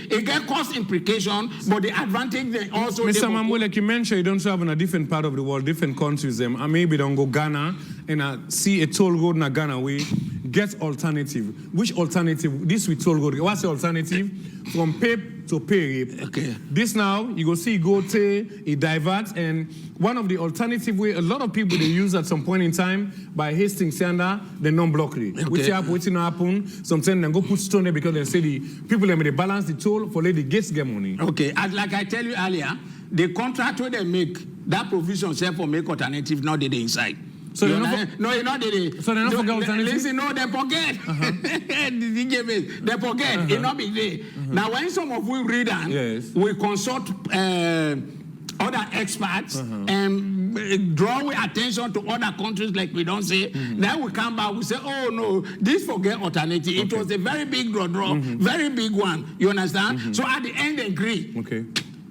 Speaker 2: It get cost implication, but the advantage they also.
Speaker 1: Mr. Mambu, like you mentioned, you don't travel in a different part of the world, different countries. I maybe don't go Ghana and see a toll road in Ghana. We get alternative. Which alternative? This with toll road. What's the alternative? From pay to pay.
Speaker 2: Okay.
Speaker 1: This now you go see go to it divert, and one of the alternative way a lot of people they use at some point in time by Hastings Sanda the non-block rate.
Speaker 2: Okay.
Speaker 1: Which happen. Sometimes they go put stone there because they say the people they balance the toll for let the gates get money.
Speaker 2: Okay, as like I tell you earlier, the contract where they make that provision say for make alternative, not the inside.
Speaker 1: So
Speaker 2: no, you're not the.
Speaker 1: So they're not forget alternative.
Speaker 2: Listen, no, they forget. They forget. It not be there. Now, when some of we read and we consult other experts and draw attention to other countries like we don't say. Then we come back, we say, oh no, this forget alternative. It was a very big draw, very big one. You understand? So at the end, they agree.
Speaker 1: Okay.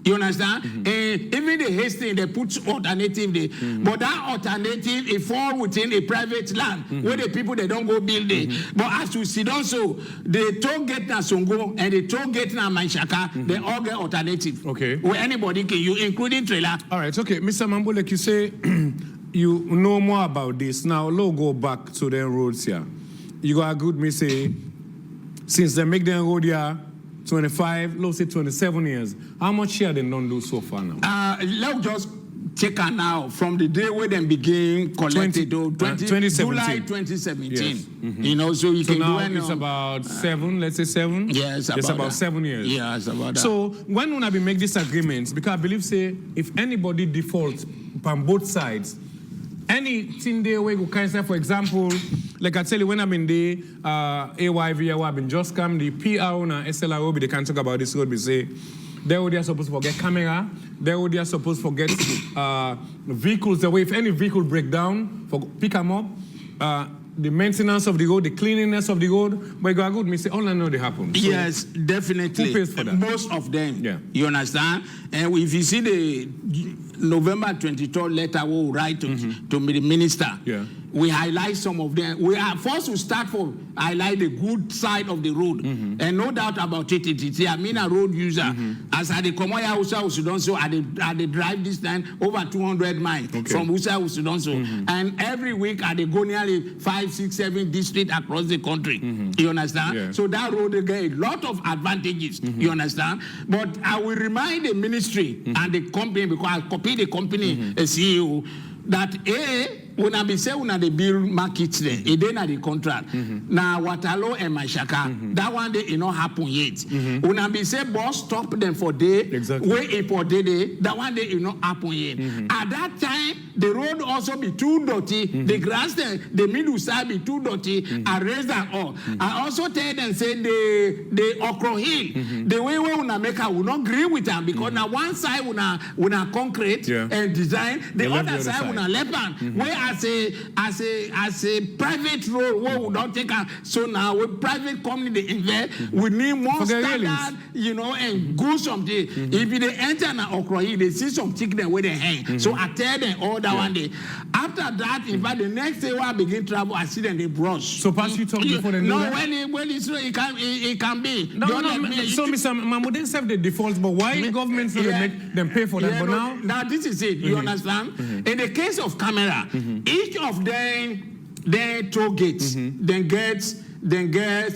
Speaker 2: You understand? Even the Hastings, they put alternative there. But that alternative, it fall within a private land where the people, they don't go build it. But as you see also, the toll gate na Songo and the toll gate na Manshaka, they all get alternative.
Speaker 1: Okay.
Speaker 2: Where anybody can use, including trailer.
Speaker 1: All right, okay. Mr. Mambu, like you say, you know more about this. Now, let's go back to the roads here. You got a good me say, since they make the road here, 25, let's say 27 years. How much share they don't do so far now?
Speaker 2: Let's just take her now from the day when they begin collecting
Speaker 1: 2017.
Speaker 2: July 2017.
Speaker 1: Yes.
Speaker 2: You know, so you
Speaker 1: so
Speaker 2: can
Speaker 1: now
Speaker 2: do
Speaker 1: it's about 7, let's say 7?
Speaker 2: Yes,
Speaker 1: it's about 7 years.
Speaker 2: Yeah, it's about that.
Speaker 1: So when will I be make these agreements? Because I believe, say, if anybody defaults on both sides, anything there we go kind of say, for example, like I tell you, when I'm in the AYV, I've been just come, the PR and SLRO, they can talk about this road, we say, they are supposed to forget camera, they are supposed to forget vehicles, the way if any vehicle break down, pick them up, the maintenance of the road, the cleanliness of the road, but you got good, me say, all I know they happen. So
Speaker 2: yes, definitely.
Speaker 1: Who pays for that?
Speaker 2: Most of them.
Speaker 1: Yeah.
Speaker 2: You understand? And if you see the November 23rd letter we will write to the minister, we highlight some of them. We are first to start for highlight the good side of the road. And no doubt about it, I mean a road user. As I the Komoya Usa Usudonso, I drive this time over 200 miles from Usa Usudonso. And every week I go nearly 5, 6, 7 districts across the country. You understand?
Speaker 1: Yeah.
Speaker 2: So that road get a lot of advantages. You understand? But I will remind the ministry and the company, because I copy the company CEO, that when I be say when they build markets there, it then the contract. Now Waterloo and Mashaka, that one day it not happen yet. When I be say boss stop them for day, wait for day, that one day it not happen yet. At that time, the road also be too dirty, the grass there, the middle side be too dirty, I raise that all. I also tell them say the Okro Hill, the way we wanna make her will not agree with them because now one side wanna concrete and design, the other side wanna left hand. Where as a private road, where we don't take her. So now with private company they invest, we need more standard, you know, and go something. If they enter na Okro Hill, they see some chicken where they hang. So I tell them all that one day. Up after that, in fact, the next day when I begin travel, I see them they brush.
Speaker 1: So pass you talk before they know that?
Speaker 2: When it's it can be.
Speaker 1: No, so Mr. Mambu, they serve the defaults, but why the government not make them pay for that? But
Speaker 2: now this is it. You understand? In the case of camera, each of them, their toll gates, then get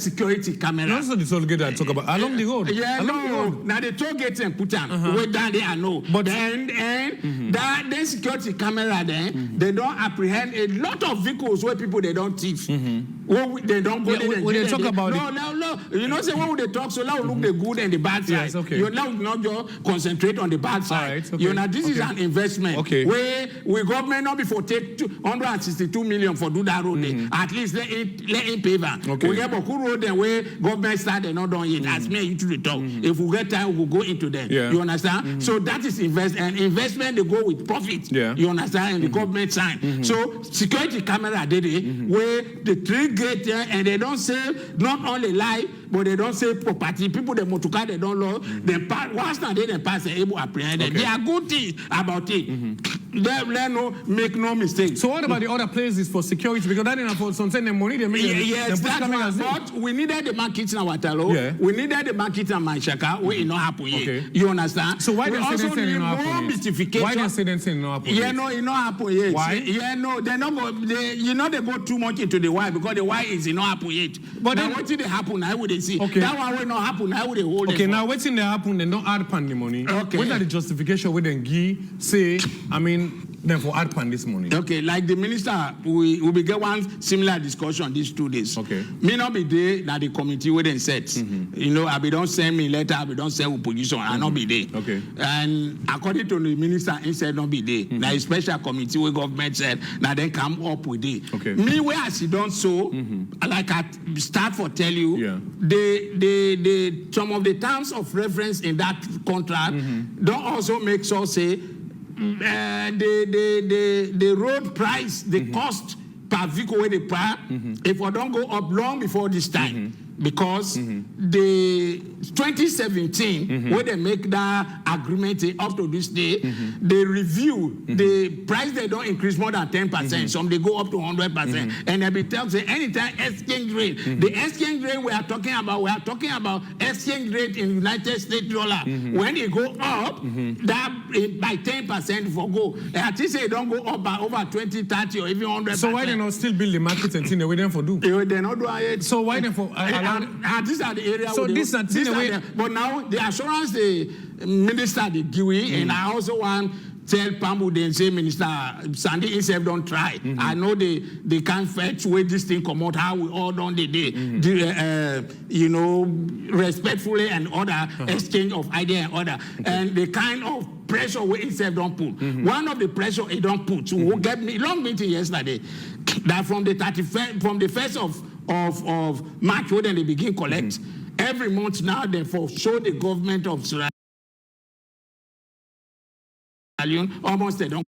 Speaker 2: security camera.
Speaker 1: That's not the toll gate I talk about. Along the road.
Speaker 2: Yeah,
Speaker 1: along the road.
Speaker 2: Now the toll gates and put them way down there, I know. But then that security camera then they don't apprehend a lot of vehicles where people they don't thief. They don't go there.
Speaker 1: When they talk about
Speaker 2: no. You know, say when would they talk so now look the good and the bad side.
Speaker 1: Yes, okay.
Speaker 2: You now not just concentrate on the bad side.
Speaker 1: Right, okay.
Speaker 2: You know, this is an investment.
Speaker 1: Okay.
Speaker 2: Where we government not before take 162 million for do that road. At least let it pay that.
Speaker 1: Okay.
Speaker 2: We have a good road and where government started not done yet. As me you to the talk. If we get time, we'll go into them.
Speaker 1: Yeah.
Speaker 2: You understand? So that is investment they go with profit.
Speaker 1: Yeah.
Speaker 2: You understand? And the government sign. So security camera did it where the three gate there and they don't say not only lie, but they don't say property. People they motorcar they don't know. They pass once now they pass they able apprehend. Okay. There are good things about it. Let no make no mistake.
Speaker 1: So what about the other places for security? Because that enough for some the money they make.
Speaker 2: Yes, that's what we needed the market in Watalo. Yeah. We needed the market in Manchaka. We not happen yet. Okay. You understand?
Speaker 1: So why
Speaker 2: we
Speaker 1: also need more
Speaker 2: mystification?
Speaker 1: Why they say they not happen?
Speaker 2: Yeah, no, it not happen yet.
Speaker 1: Why?
Speaker 2: Yeah, no, they not go. They go too much into the why because the why is not happen yet. But then what did they happen? Now would they see?
Speaker 1: Okay.
Speaker 2: That one will not happen. Now would they hold?
Speaker 1: Okay, now what's in the happen? They don't add pan the money.
Speaker 2: Okay.
Speaker 1: What are the justification with them say? I mean. Then for add pan this money.
Speaker 2: Okay, like the minister, we will get one similar discussion these 2 days.
Speaker 1: Okay.
Speaker 2: Me not be there that the committee will then set. You know, I be don't send me letter, I be don't send opposition, I not be there.
Speaker 1: Okay.
Speaker 2: And according to the minister, he said not be there. Now a special committee where government said now then come up with it.
Speaker 1: Okay.
Speaker 2: Me where I see don't so like I start for tell you, the some of the terms of reference in that contract don't also make so say the road price, the cost per vehicle where they pay, if we don't go up long before this time, because the 2017 when they make that agreement up to this day, they review the price. They don't increase more than 10%. Some they go up to 100%, and they be tell say anytime exchange rate, the exchange rate we are talking about exchange rate in United States dollar. When it go up, that by 10% for go. At least they don't go up by over 20, 30, or even 100%.
Speaker 1: So why they not still build the market and thing they wait them for do?
Speaker 2: They not do it.
Speaker 1: So why then for?
Speaker 2: These are the areas.
Speaker 1: So this are
Speaker 2: but now the assurance the minister the GUI and I also want tell Mambu then say Minister Sandy himself don't try. I know they can't fetch where this thing come out how we all done the day. You know, respectfully and order exchange of idea and order and the kind of pressure where himself don't put. One of the pressure he don't put. Who get me long meeting yesterday that from the 1st of March when they begin collect every month now therefore show the government of Sierra Leone almost they don't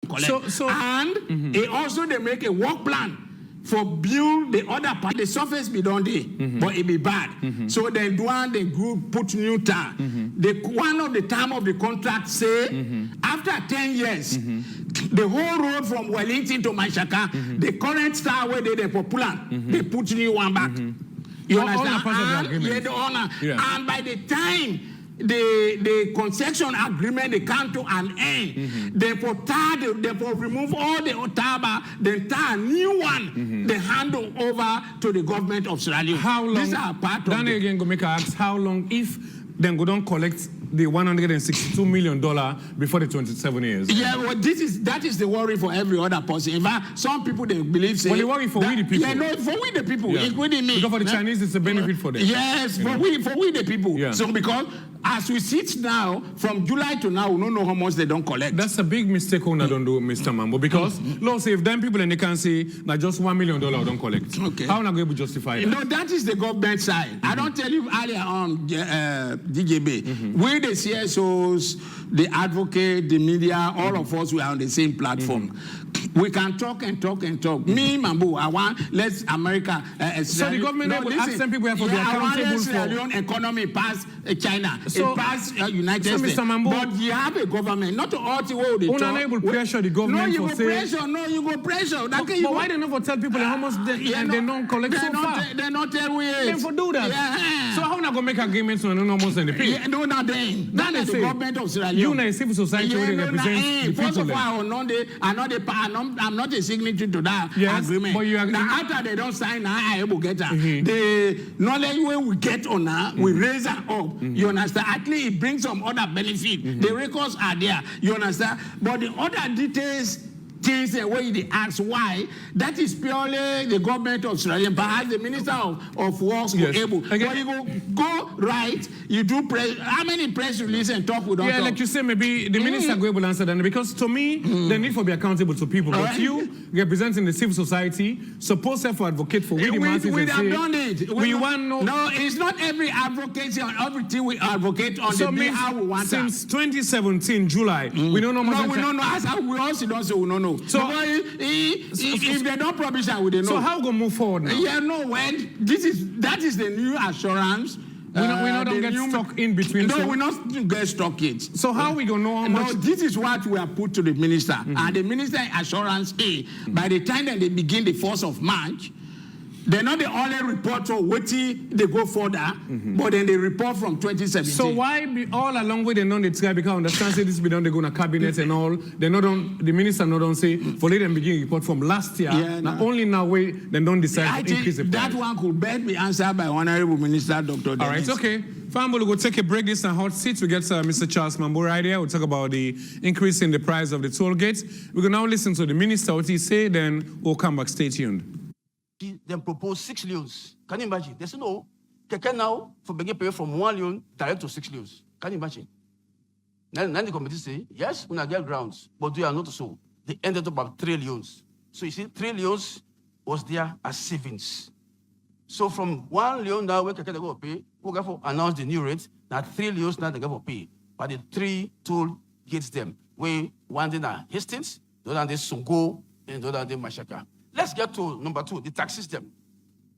Speaker 2: collect. And also they make a work plan for build the other part. The surface be done there, but it be bad. So they do one, the group put new tar. One of the term of the contract say after 10 years, the whole road from Wellington to Manchaka, the current star where they popular, they put new one back. You understand? The honor. Yeah. And by the time the concession agreement they come to an end, they for remove all the otaba, then tar new one, they handle over to the government of Sierra Leone.
Speaker 1: How long?
Speaker 2: These are part of
Speaker 1: Daniel again go make ask how long if then go don't collect the $162 million before the 27 years.
Speaker 2: Yeah, well, that is the worry for every other person. In fact, some people they believe say.
Speaker 1: Well, the worry for we the people.
Speaker 2: Yeah, no, for we the people, including me.
Speaker 1: Because for the Chinese, it's a benefit for them.
Speaker 2: Yes, for we the people. Yeah. So because as we sit now, from July to now, we don't know how much they don't collect.
Speaker 1: That's a big mistake on don't do, Mr. Mambu, because Lord say if them people and they can say that just $1 million don't collect. Okay. How are we going to justify that?
Speaker 2: No, that is the government side. I don't tell you earlier on, DJB. We the CSOs, the advocate, the media, all of us, we are on the same platform. We can talk and talk and talk. Me, Mambu, I want let's America.
Speaker 1: So the government will ask some people for the accountable for
Speaker 2: Leone economy past China,
Speaker 1: so,
Speaker 2: it past United States.
Speaker 1: Mr. Mambu,
Speaker 2: but you have a government, not all the world.
Speaker 1: You're unable to pressure the government
Speaker 2: you
Speaker 1: for
Speaker 2: go pressure. No, you go pressure.
Speaker 1: But why they not tell people how much they don't collect so far?
Speaker 2: They not tell we.
Speaker 1: They for do that.
Speaker 2: Yeah.
Speaker 1: So how not gonna make agreements when no almost in the pay?
Speaker 2: No, not then.
Speaker 1: That is the
Speaker 2: government of Sierra Leone.
Speaker 1: You know, civil society where they represent the
Speaker 2: first
Speaker 1: people.
Speaker 2: of all, I'm not a signature to that agreement. But you agree. Now, after they don't sign, I able to get that. The knowledge when we get on now, we raise it up. You understand? At least it brings some other benefit. The records are there. You understand? But the other details, things the way they ask why, that is purely the government of Sierra Leone. Perhaps the Minister of Works will able.
Speaker 1: Okay.
Speaker 2: But you go right, you do press. How many press release and talk we don't talk?
Speaker 1: Like you say, maybe the minister go able to answer that, because to me, they need to be accountable to people. But you representing the civil society, supposed to advocate for we the masses
Speaker 2: we
Speaker 1: and
Speaker 2: have
Speaker 1: say,
Speaker 2: done it.
Speaker 1: We want
Speaker 2: no, it's not every advocacy on everything we advocate on the day how we want
Speaker 1: since 2017 July, we don't know much.
Speaker 2: No, we don't know. As we also don't say we don't know. So if they don't promise, we don't know.
Speaker 1: So how go move forward now?
Speaker 2: Yeah, no. When that is the new assurance.
Speaker 1: We don't get stuck in between.
Speaker 2: No, we not get stuck it.
Speaker 1: So how we gonna know how much?
Speaker 2: No, this is what we have put to the minister, and the minister assurance is by the time that they begin the 1st of March. They're not the only report for waiting, they go further, but then they report from 2017.
Speaker 1: So why be all along with the non-try because understand say this be done they go to cabinet and all, they not on the minister not on say for let them begin report from last year. Only now way they don't decide to increase the price.
Speaker 2: That one could best be answered by Honorable Minister Dr. Dennis.
Speaker 1: All right, okay. Fine, we'll go take a break. This is a hot seat. We get Mr. Charles Mambu right here. We'll talk about the increase in the price of the toll gates. We can now listen to the minister what he say, then we'll come back. Stay tuned.
Speaker 3: Then propose 6 leons. Can you imagine? They say no. Can now for begin pay from 1 leon direct to 6 leons. Can you imagine? Then the committee say yes, we get grounds, but we are not so. They ended up at 3 leons. So you see, 3 leons was there as savings. So from 1 leon now we can go pay. We go for announce the new rate. Now 3 leons now they go for pay. But the 3 toll gates them. We one day na Hastings, the other day Songo, and the other day Mashaka. Let's get to number 2, the tax system.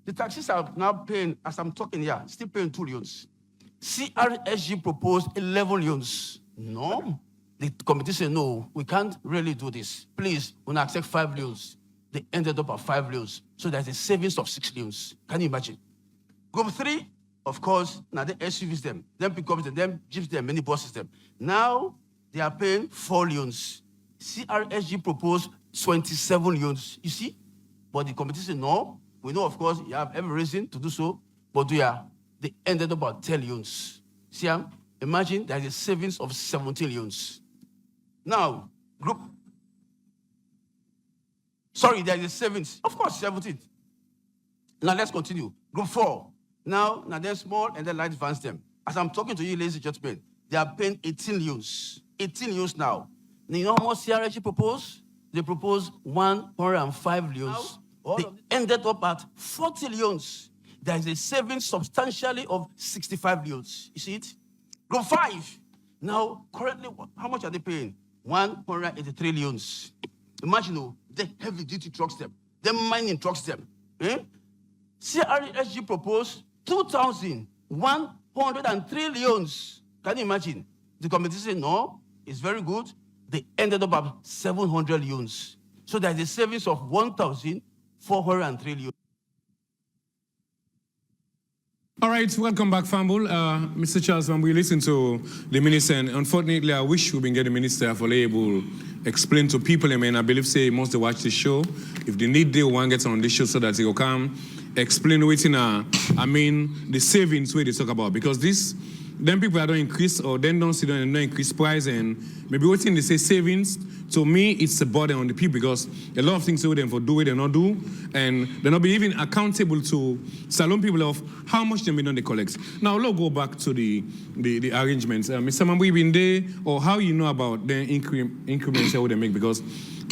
Speaker 3: The taxes are now paying, as I'm talking here, still paying 2 leons. CRSG proposed 11 leons. No. The committee said, no, we can't really do this. Please, we'll accept 5 leons. They ended up at 5 leons. So there's a savings of 6 leons. Can you imagine? Group 3, of course, now they SUVs them, then pickups them, then jeeps them, mini buses them. Now they are paying 4 leons. CRSG proposed 27 leons. You see? But the committee said, no, we know, of course, you have every reason to do so, but they ended up at 10 leons. See, imagine there's a savings of 17 leons. Now, there is a savings, of course, 17. Now, let's continue. Group 4. Now they're small and then light vans them. As I'm talking to you, ladies and gentlemen, they are paying 18 leons. 18 leons now. You know how much CRSG proposed? They proposed 105 leons. They ended up at 40 leons. There is a savings substantially of 65 leons. You see it? Group 5. Now, currently, how much are they paying? 183 leons. Imagine, the heavy-duty trucks them. The mining trucks them. CRSG proposed 2,103 leons. Can you imagine? The committee said, no, it's very good. They ended up at 700 leons. So there's a savings of 1,403 leons.
Speaker 1: All right, welcome back, Fambul. Mr. Charles Mambu, we listen to the minister, and unfortunately, I wish we been get the minister for able explain to people. I mean, I believe say must watch the show. If they need, they want get on this show so that they will come explain what in the savings where they talk about, because then people that don't increase or then don't see them and don't increase price, and maybe what in they say savings, to me it's a burden on the people, because a lot of things with them for do it they not do, and they're not be even accountable to salon people of how much they don't they collect. Now let's go back to the arrangements. Mr. Mambu, been there, or how you know about the increments that they make, because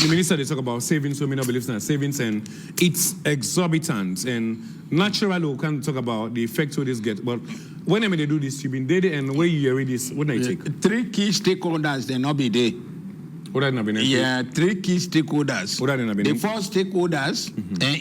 Speaker 1: the minister, they talk about savings, so many believe in savings, and it's exorbitant. And naturally, we can talk about the effect of this get. But when they do this, you've been there, and where you read this, what do you take?
Speaker 2: 3 key stakeholders, they not be there.
Speaker 1: What are they?
Speaker 2: Yeah, 3 key stakeholders.
Speaker 1: What are they?
Speaker 2: The 4 stakeholders,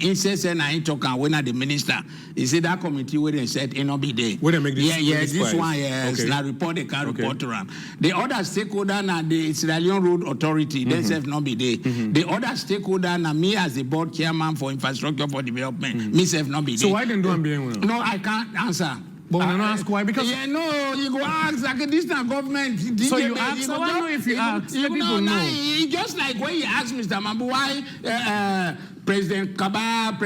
Speaker 2: incest and I talk and when the minister, he said that committee where they said it not be there.
Speaker 1: Where they make this?
Speaker 2: This one, yes.
Speaker 1: Okay.
Speaker 2: Now report they can report around. The other stakeholder now the Leone Road Authority, they said not be there. The other stakeholder now me as the board chairman for infrastructure for development, me self not be there.
Speaker 1: So why didn't do them?
Speaker 2: No, I can't answer.
Speaker 1: But when I ask why, because
Speaker 2: no, you go ask like this now government.
Speaker 1: So you ask. So I know if you ask, let people know.
Speaker 2: Just like when you ask Mr. Mambu why President Kaba,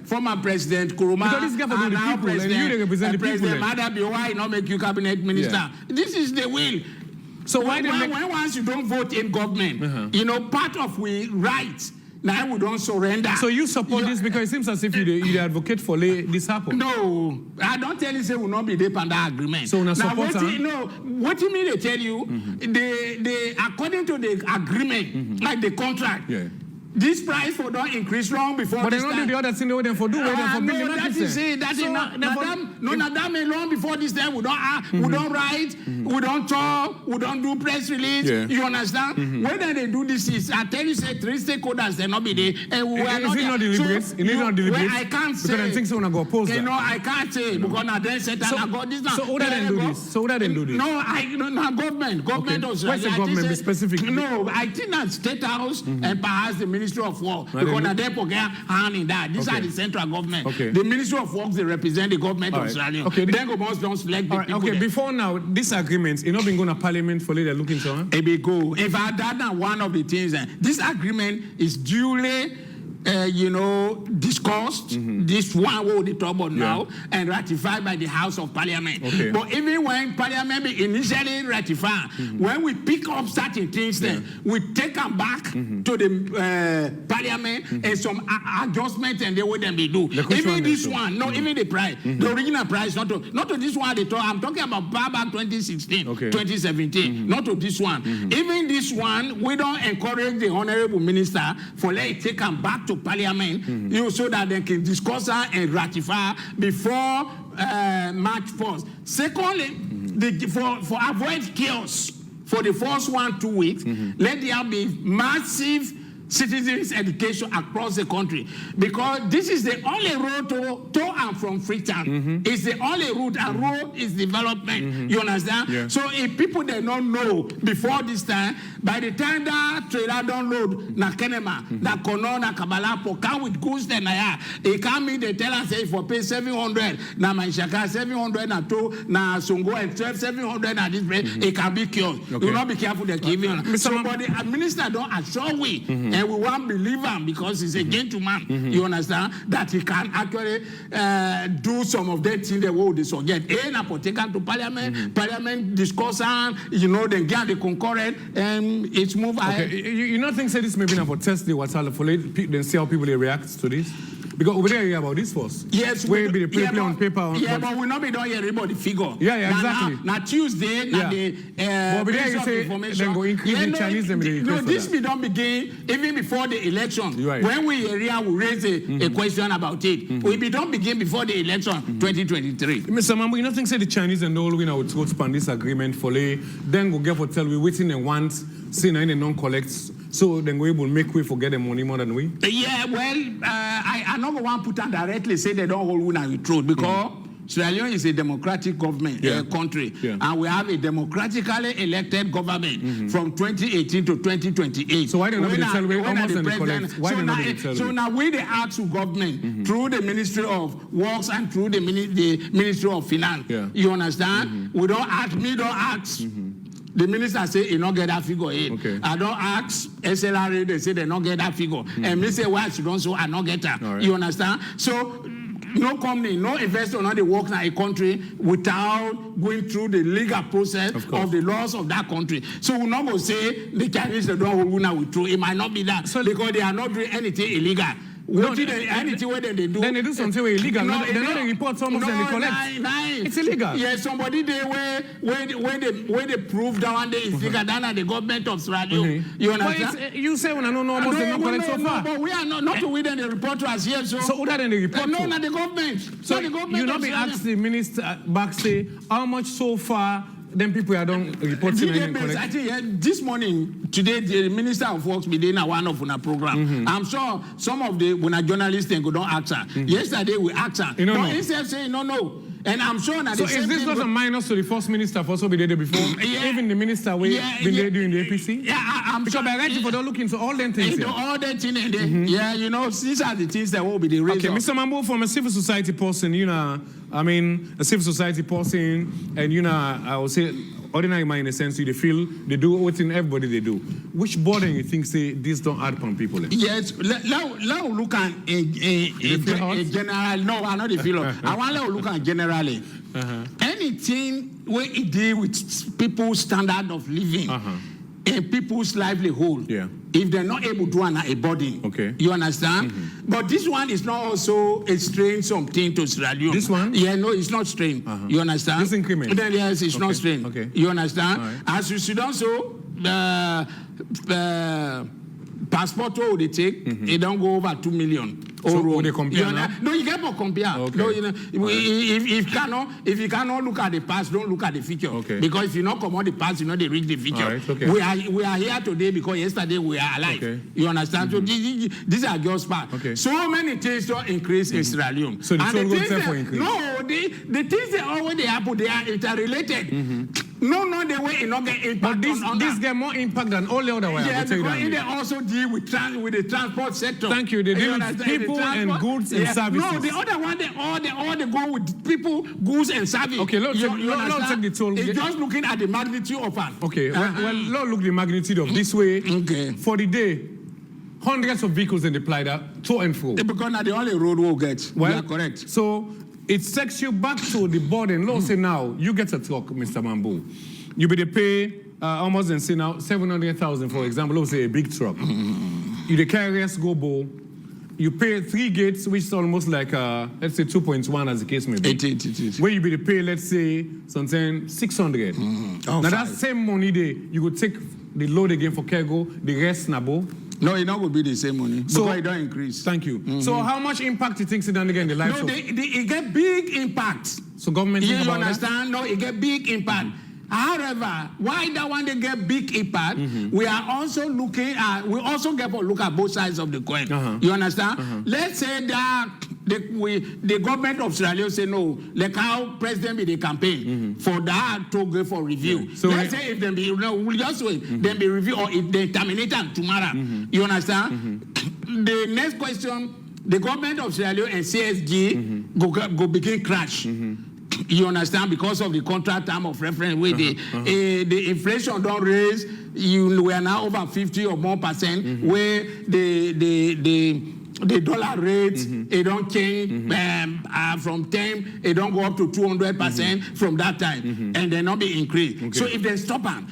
Speaker 2: former President Kuruma,
Speaker 1: because this guy for the people, and you represent the people.
Speaker 2: President Madabi, why not make you cabinet minister?
Speaker 1: Yeah.
Speaker 2: This is the will.
Speaker 1: So why
Speaker 2: when once you don't vote in government, you know part of we rights. Now we don't surrender.
Speaker 1: So you support this because it seems as if you advocate for this happen.
Speaker 2: No, I don't tell you say will not be there under agreement.
Speaker 1: So now support
Speaker 2: what you mean they tell you? They according to the agreement, like the contract.
Speaker 1: Yeah.
Speaker 2: This price for don't increase long before.
Speaker 1: But they don't do the other thing they wait for do wait for build the
Speaker 2: that is it. That is not long before this time we don't write, we don't talk, we don't do press release.
Speaker 1: Yeah.
Speaker 2: You understand? Whether they do this is I tell you say 3 stakeholders they not be there and we are not.
Speaker 1: Is it not deliberate?
Speaker 2: So,
Speaker 1: it is not deliberate.
Speaker 2: I can't say.
Speaker 1: Because I think someone go oppose that.
Speaker 2: You know I can't say because now then set and I got this now.
Speaker 1: So who didn't do this? So who didn't do this?
Speaker 2: No, government.
Speaker 1: What's the government be specific?
Speaker 2: No, I think that State House and perhaps the Ministry of War. Because now they put hand in that. These are the central government.
Speaker 1: Okay.
Speaker 2: The Ministry of Works, they represent the government of Australia. Okay. Then go must don't select the people.
Speaker 1: Okay,
Speaker 2: there.
Speaker 1: before now, this agreement, it not been going to Parliament for later looking so.
Speaker 2: It be go. In fact, that's one of the things. This agreement is duly discussed, this one what we talk about now, and ratified by the House of Parliament.
Speaker 1: Okay.
Speaker 2: But even when Parliament initially ratified, when we pick up certain things, then we take them back to the Parliament and some adjustments, and they would then be do. Even this one, even the price, the original price, not to this one. I'm talking about back 2016, 2017, not to this one. Even this one, we don't encourage the honorable minister for let it take them back to Parliament, so that they can discuss and ratify before March 1st. Secondly, for avoid chaos for the first 1-2 weeks, let there be massive citizens' education across the country, because this is the only road to and from Freetown. It's the only route, and road is development. You understand?
Speaker 1: Yeah.
Speaker 2: So if people they don't know before this time, by the time that trailer don't load na Kenema, na Kono, na Kabalapo, come with goods then they come in, they tell us say for pay 700 na Manshaka, 700 na to na Songo, and 700 na this place, it can be cured. You not be careful they give you. Somebody, a minister don't assure we. And we won't believe him because he's a gentleman. You understand? That he can actually do some of that things the world is forget. And take to Parliament, Parliament discuss and then get the concurrent and it's move ahead.
Speaker 1: You not think say this may be about test the what's all for then see how people they react to this? Because over there you hear about this first.
Speaker 2: Yes,
Speaker 1: where be the play on paper.
Speaker 2: But we not be done here about the figure.
Speaker 1: Yeah, exactly.
Speaker 2: Now Tuesday, the
Speaker 1: but over there you say then go increase the Chinese them.
Speaker 2: No, this be don't begin even before the election.
Speaker 1: Right.
Speaker 2: When we raise a question about it, we be don't begin before the election 2023.
Speaker 1: Mr. Mambu, you don't think say the Chinese and all we would go span this agreement for then go get for tell we waiting and want see now and non-collects. So then we will make way for get the money more than we?
Speaker 2: Yeah, well, I never want to put on directly say they don't hold one and truth because Sierra Leone is a democratic government country, and we have a democratically elected government from 2018 to 2028.
Speaker 1: So why don't we tell we almost in the collect? Why don't we tell
Speaker 2: So now we the ask to government through the Ministry of Works and through the Ministry of Finance.
Speaker 1: Yeah.
Speaker 2: You understand? We don't ask, me don't ask. The minister say he not get that figure in.
Speaker 1: Okay.
Speaker 2: I don't ask SLRA, they say they not get that figure. And me say why she don't so I not get that.
Speaker 1: Right.
Speaker 2: You understand? So no company, no investor, not they work in a country without going through the legal process of the laws of that country. So we not go say the Chinese they don't hold una with true. It might not be that because they are not doing anything illegal. anything where they do.
Speaker 1: Then they do something illegal.
Speaker 2: No,
Speaker 1: They're not a report almost and they collect. It's illegal.
Speaker 2: Yeah, somebody there where they prove that one day is bigger than the government of Sierra Leone. You understand?
Speaker 1: You say when I don't know almost they not collect so far.
Speaker 2: But we are not to within the report to us here. So
Speaker 1: other than the report.
Speaker 2: No, not the government.
Speaker 1: So
Speaker 2: the government
Speaker 1: you not be asked the minister back say how much so far. Then people are done reporting and collect.
Speaker 2: I think this morning, today, the Minister of Works be doing one of our program. I'm sure some of the journalists think we don't ask her. Yesterday we asked her. But instead saying no. And I'm sure that.
Speaker 1: So is this not a minus to the first minister for also be there before? Even the minister been there doing the APC?
Speaker 2: Yeah, I'm
Speaker 1: because by right for looking into all them things.
Speaker 2: All that thing and then, yeah, you know, these are the things that will be the reason.
Speaker 1: Okay, Mr. Mambu, from a civil society person, you know, I mean, a civil society person, and you know, I would say ordinary man in a sense, they feel they do what in everybody they do. Which burden you think say this don't add upon people?
Speaker 2: Yes, now look at a general. No, I'm not the feel. I want to look at generally. Anything where it deal with people's standard of living and people's livelihood.
Speaker 1: Yeah.
Speaker 2: If they're not able to run a body,
Speaker 1: okay,
Speaker 2: you understand? But this one is not also a strain something to Sierra Leone.
Speaker 1: This one?
Speaker 2: Yeah, no, it's not strain. You understand?
Speaker 1: This increment?
Speaker 2: Then yes, it's not strain.
Speaker 1: Okay.
Speaker 2: You understand?
Speaker 1: Right.
Speaker 2: As you should also, passport what they take, it don't go over 2 million.
Speaker 1: So would they compare now?
Speaker 2: No, you can't compare.
Speaker 1: Okay.
Speaker 2: No, you know, if you cannot look at the past, don't look at the future.
Speaker 1: Okay.
Speaker 2: Because if you not come on the past, you know they reach the future.
Speaker 1: Right, okay.
Speaker 2: We are here today because yesterday we are alive.
Speaker 1: Okay.
Speaker 2: You understand? So these are just part.
Speaker 1: Okay.
Speaker 2: So many things don't increase in Sierra Leone.
Speaker 1: So the total go for increase.
Speaker 2: No, the things that already happen, they are interrelated. No, the way it not get impact.
Speaker 1: But this get more impact than all the other way.
Speaker 2: Yeah, because they also deal with the transport sector.
Speaker 1: Thank you. They deal with people and goods and services.
Speaker 2: No, the other one, they go with people, goods and services.
Speaker 1: Okay, let's take the toll.
Speaker 2: It's just looking at the magnitude of it.
Speaker 1: Okay, well, let's look the magnitude of this way.
Speaker 2: Okay.
Speaker 1: For the day, hundreds of vehicles in the Plida, to and fro.
Speaker 2: Because now the only road we'll get. Well, you are correct.
Speaker 1: So it takes you back to the burden. Let's say now, you get a truck, Mr. Mambu. You be the pay almost and say now 700,000, for example, let's say a big truck. You the carriers go bow. You pay 3 gates, which is almost like, let's say 2.1 as the case may be.
Speaker 2: It is.
Speaker 1: Where you be the pay, let's say, something 600. Now that same money there, you could take the load again for cargo, the rest nabo.
Speaker 2: No, it not will be the same money. So because it don't increase.
Speaker 1: Thank you. So how much impact you think it done again in the life?
Speaker 2: No, it get big impact.
Speaker 1: So government
Speaker 2: you understand? That? No, it get big impact. However, why that one they get big impact, we are also looking at, we also get to look at both sides of the coin. You understand? Let's say that the government of Sierra Leone say no, like how president be the campaign for that to go for review. So let's say if them be, we'll just wait, then be review or if they terminate them tomorrow. You understand? The next question, the government of Sierra Leone and CSG go begin crash. You understand? Because of the contract term of reference where the inflation don't raise, we are now over 50 or more percent, where the dollar rate, it don't change from 10, it don't go up to 200% from that time, and they not be increased. Okay. So if they stop them,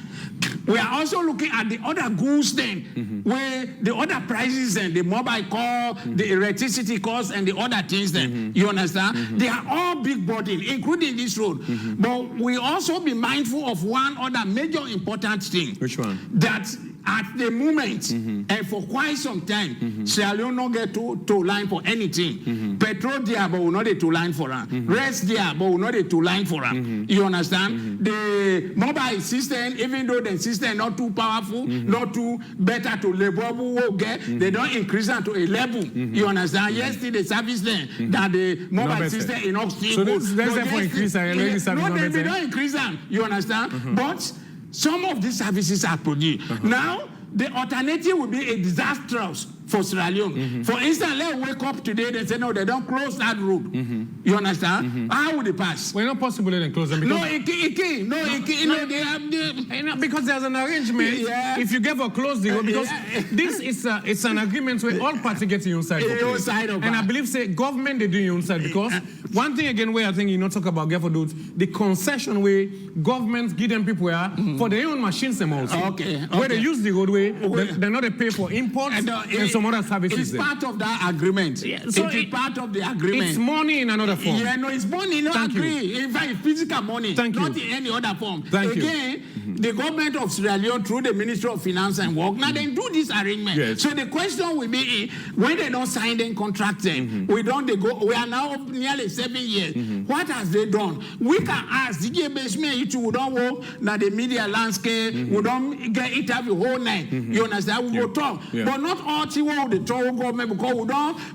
Speaker 2: we are also looking at the other goods then, where the other prices and the mobile call, the electricity costs and the other things then, you understand? They are all big burden, including this road. But we also be mindful of one other major important thing.
Speaker 1: Which one?
Speaker 2: That at the moment, and for quite some time, Sierra Leone not get to line for anything. Petrol there, but we not the to line for her. Rest there, but we not the to line for her. You understand? The mobile system, even though the system not too powerful, not too better to labor will get, they don't increase them to a level. You understand? Yesterday, the service then that the mobile system is not still good.
Speaker 1: So that's therefore increase.
Speaker 2: No, they don't increase them. You understand? But some of these services are produced. Now, the alternative would be a disastrous for Sierra Leone. For instance, let's wake up today, they say, no, they don't close that road. You understand? How would it pass?
Speaker 1: Well, not possible they close them. Because because there's an arrangement. Yeah. If you get for close the road, because this is it's an agreement where all parties get your own side. And I believe, say, government, they do your own side. Because one thing again where I think you not talk about get for those, the concession way governments give them people for their own machines them also. Where they use the roadway, they're not a pay for imports and some other services
Speaker 2: It's
Speaker 1: there.
Speaker 2: part of that agreement.
Speaker 1: so
Speaker 2: it is part of the agreement.
Speaker 1: It's money in another form.
Speaker 2: Yeah, no, it's money, no
Speaker 1: Thank
Speaker 2: agree.
Speaker 1: you.
Speaker 2: In fact, it's physical money,
Speaker 1: Thank
Speaker 2: not
Speaker 1: you.
Speaker 2: in any other form.
Speaker 1: Thank you.
Speaker 2: Again, the government of Sierra Leone, through the Ministry of Finance and Work, now they do this arrangement.
Speaker 1: Yes.
Speaker 2: So the question will be, when they don't sign the contract, we are now nearly 7 years. What has they done? We can ask, DJ Basement, you two, we don't work, now the media landscape, we don't get interview whole night. You understand? We go talk.
Speaker 1: Yeah.
Speaker 2: But not all people the talk government, because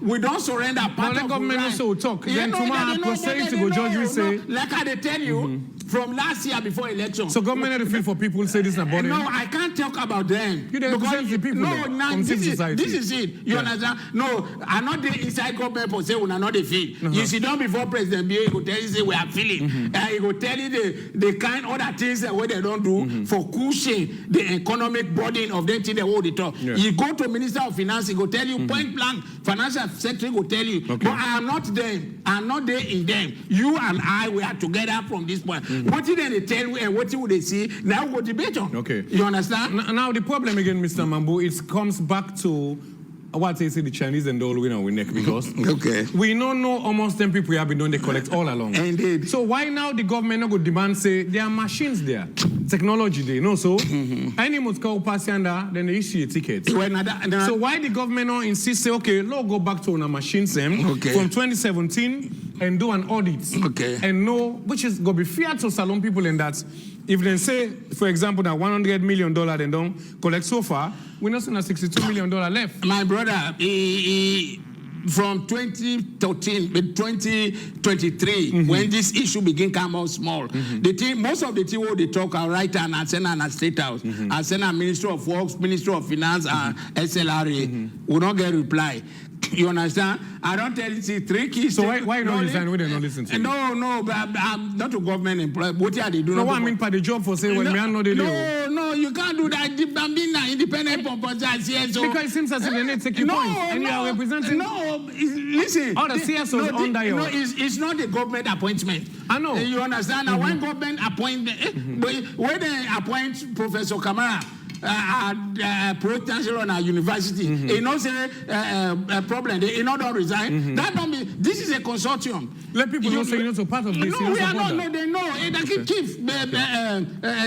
Speaker 2: we don't surrender part
Speaker 1: the
Speaker 2: of
Speaker 1: government
Speaker 2: the right.
Speaker 1: also talk.
Speaker 2: Yeah,
Speaker 1: Then
Speaker 2: no,
Speaker 1: tomorrow,
Speaker 2: they
Speaker 1: proceed to
Speaker 2: know,
Speaker 1: go judge will say.
Speaker 2: like I tell you, from last year before election.
Speaker 1: So government had to feel for people who say this about
Speaker 2: No,
Speaker 1: them.
Speaker 2: I can't talk about them.
Speaker 1: You don't represent the people
Speaker 2: No,
Speaker 1: there,
Speaker 2: now
Speaker 1: from civil society.
Speaker 2: this is it. You understand? No, I'm not the inside government for say we are not the feel. You sit down before President Bill, he will tell you say we are feeling. He will tell you the kind other things that what they don't do for cushion the economic burden of them thing they hold it up.
Speaker 1: Yeah.
Speaker 2: You go to Minister of Finance, he will tell you point blank. Financial Secretary will tell you.
Speaker 1: Okay.
Speaker 2: But I am not them. I'm not there in them. You and I, we are together from this point. What did they tell you and what would they see? Now we go debate on.
Speaker 1: Okay.
Speaker 2: You understand?
Speaker 1: Now the problem again, Mr. Mambu, it comes back to what they say the Chinese and all win our neck because
Speaker 2: Okay.
Speaker 1: we don't know almost 10 people have been doing they collect all along.
Speaker 2: Indeed.
Speaker 1: So why now the government not go demand say there are machines there, technology there, no? So any must call Pasianda, then they issue a ticket. So why the government not insist say okay, let's go back to our machines from 2017 and do an audit.
Speaker 2: Okay.
Speaker 1: And know which is gonna be fair to Salon people in that. If they say, for example, that $100 million they don't collect so far, we're not seeing a $62 million left.
Speaker 2: My brother, from 2013, 2023, when this issue begin come out small, the team, most of the team they talk are right and I send an State House, I send a Ministry of Works, Ministry of Finance, and SLRA, we don't get reply. You understand? I don't tell you, see, 3 keys.
Speaker 1: So why don't resign when they don't listen to you?
Speaker 2: No, but I'm not a government employee. What are they doing?
Speaker 1: No, I mean, for the job for saying, well, me I know they do.
Speaker 2: No, you can't do that. I'm being an independent proposal. CSO.
Speaker 1: Because it seems as if they need to take your point. And you are representing.
Speaker 2: Listen.
Speaker 1: All the CSOs under your.
Speaker 2: No, it's not a government appointment.
Speaker 1: I know.
Speaker 2: You understand? Now, when government appointment, when they appoint Professor Kamara, pro-chancellor on our university, you know, say a problem, they not don't resign. That don't mean this is a consortium.
Speaker 1: Let people know so you're not part of this.
Speaker 2: No, we are not. No, they know. They keep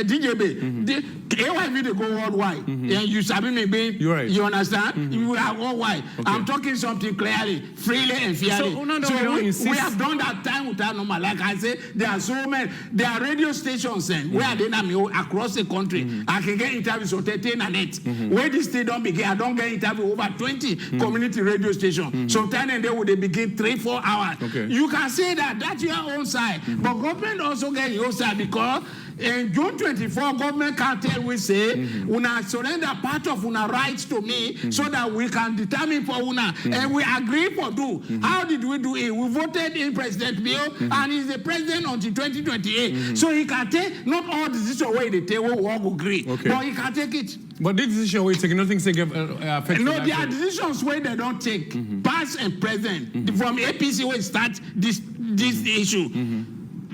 Speaker 2: DJB. AYV they go worldwide. You sabi me, babe.
Speaker 1: You're right.
Speaker 2: You understand? You are worldwide. I'm talking something clearly, freely and fairly.
Speaker 1: So
Speaker 2: we have done that time without normal. Like I say, there are so many. There are radio stations where they know across the country. I can get interviews on 13 and 8. Where this thing don't begin, I don't get interview over 20 community radio stations. Sometimes they begin 3-4 hours.
Speaker 1: Okay.
Speaker 2: You can say that's your own side. But government also get your side because in June 24, government cartel will say, una surrender part of una rights to me so that we can determine for una. And we agree for do. How did we do it? We voted in President Bill and he's the president until 2028. So he can take, not all decisions away they take, we all agree.
Speaker 1: Okay.
Speaker 2: But he can take it.
Speaker 1: But this decision we're taking, nothing to give effect.
Speaker 2: No, there are decisions where they don't take, past and present. From APC, we start this issue.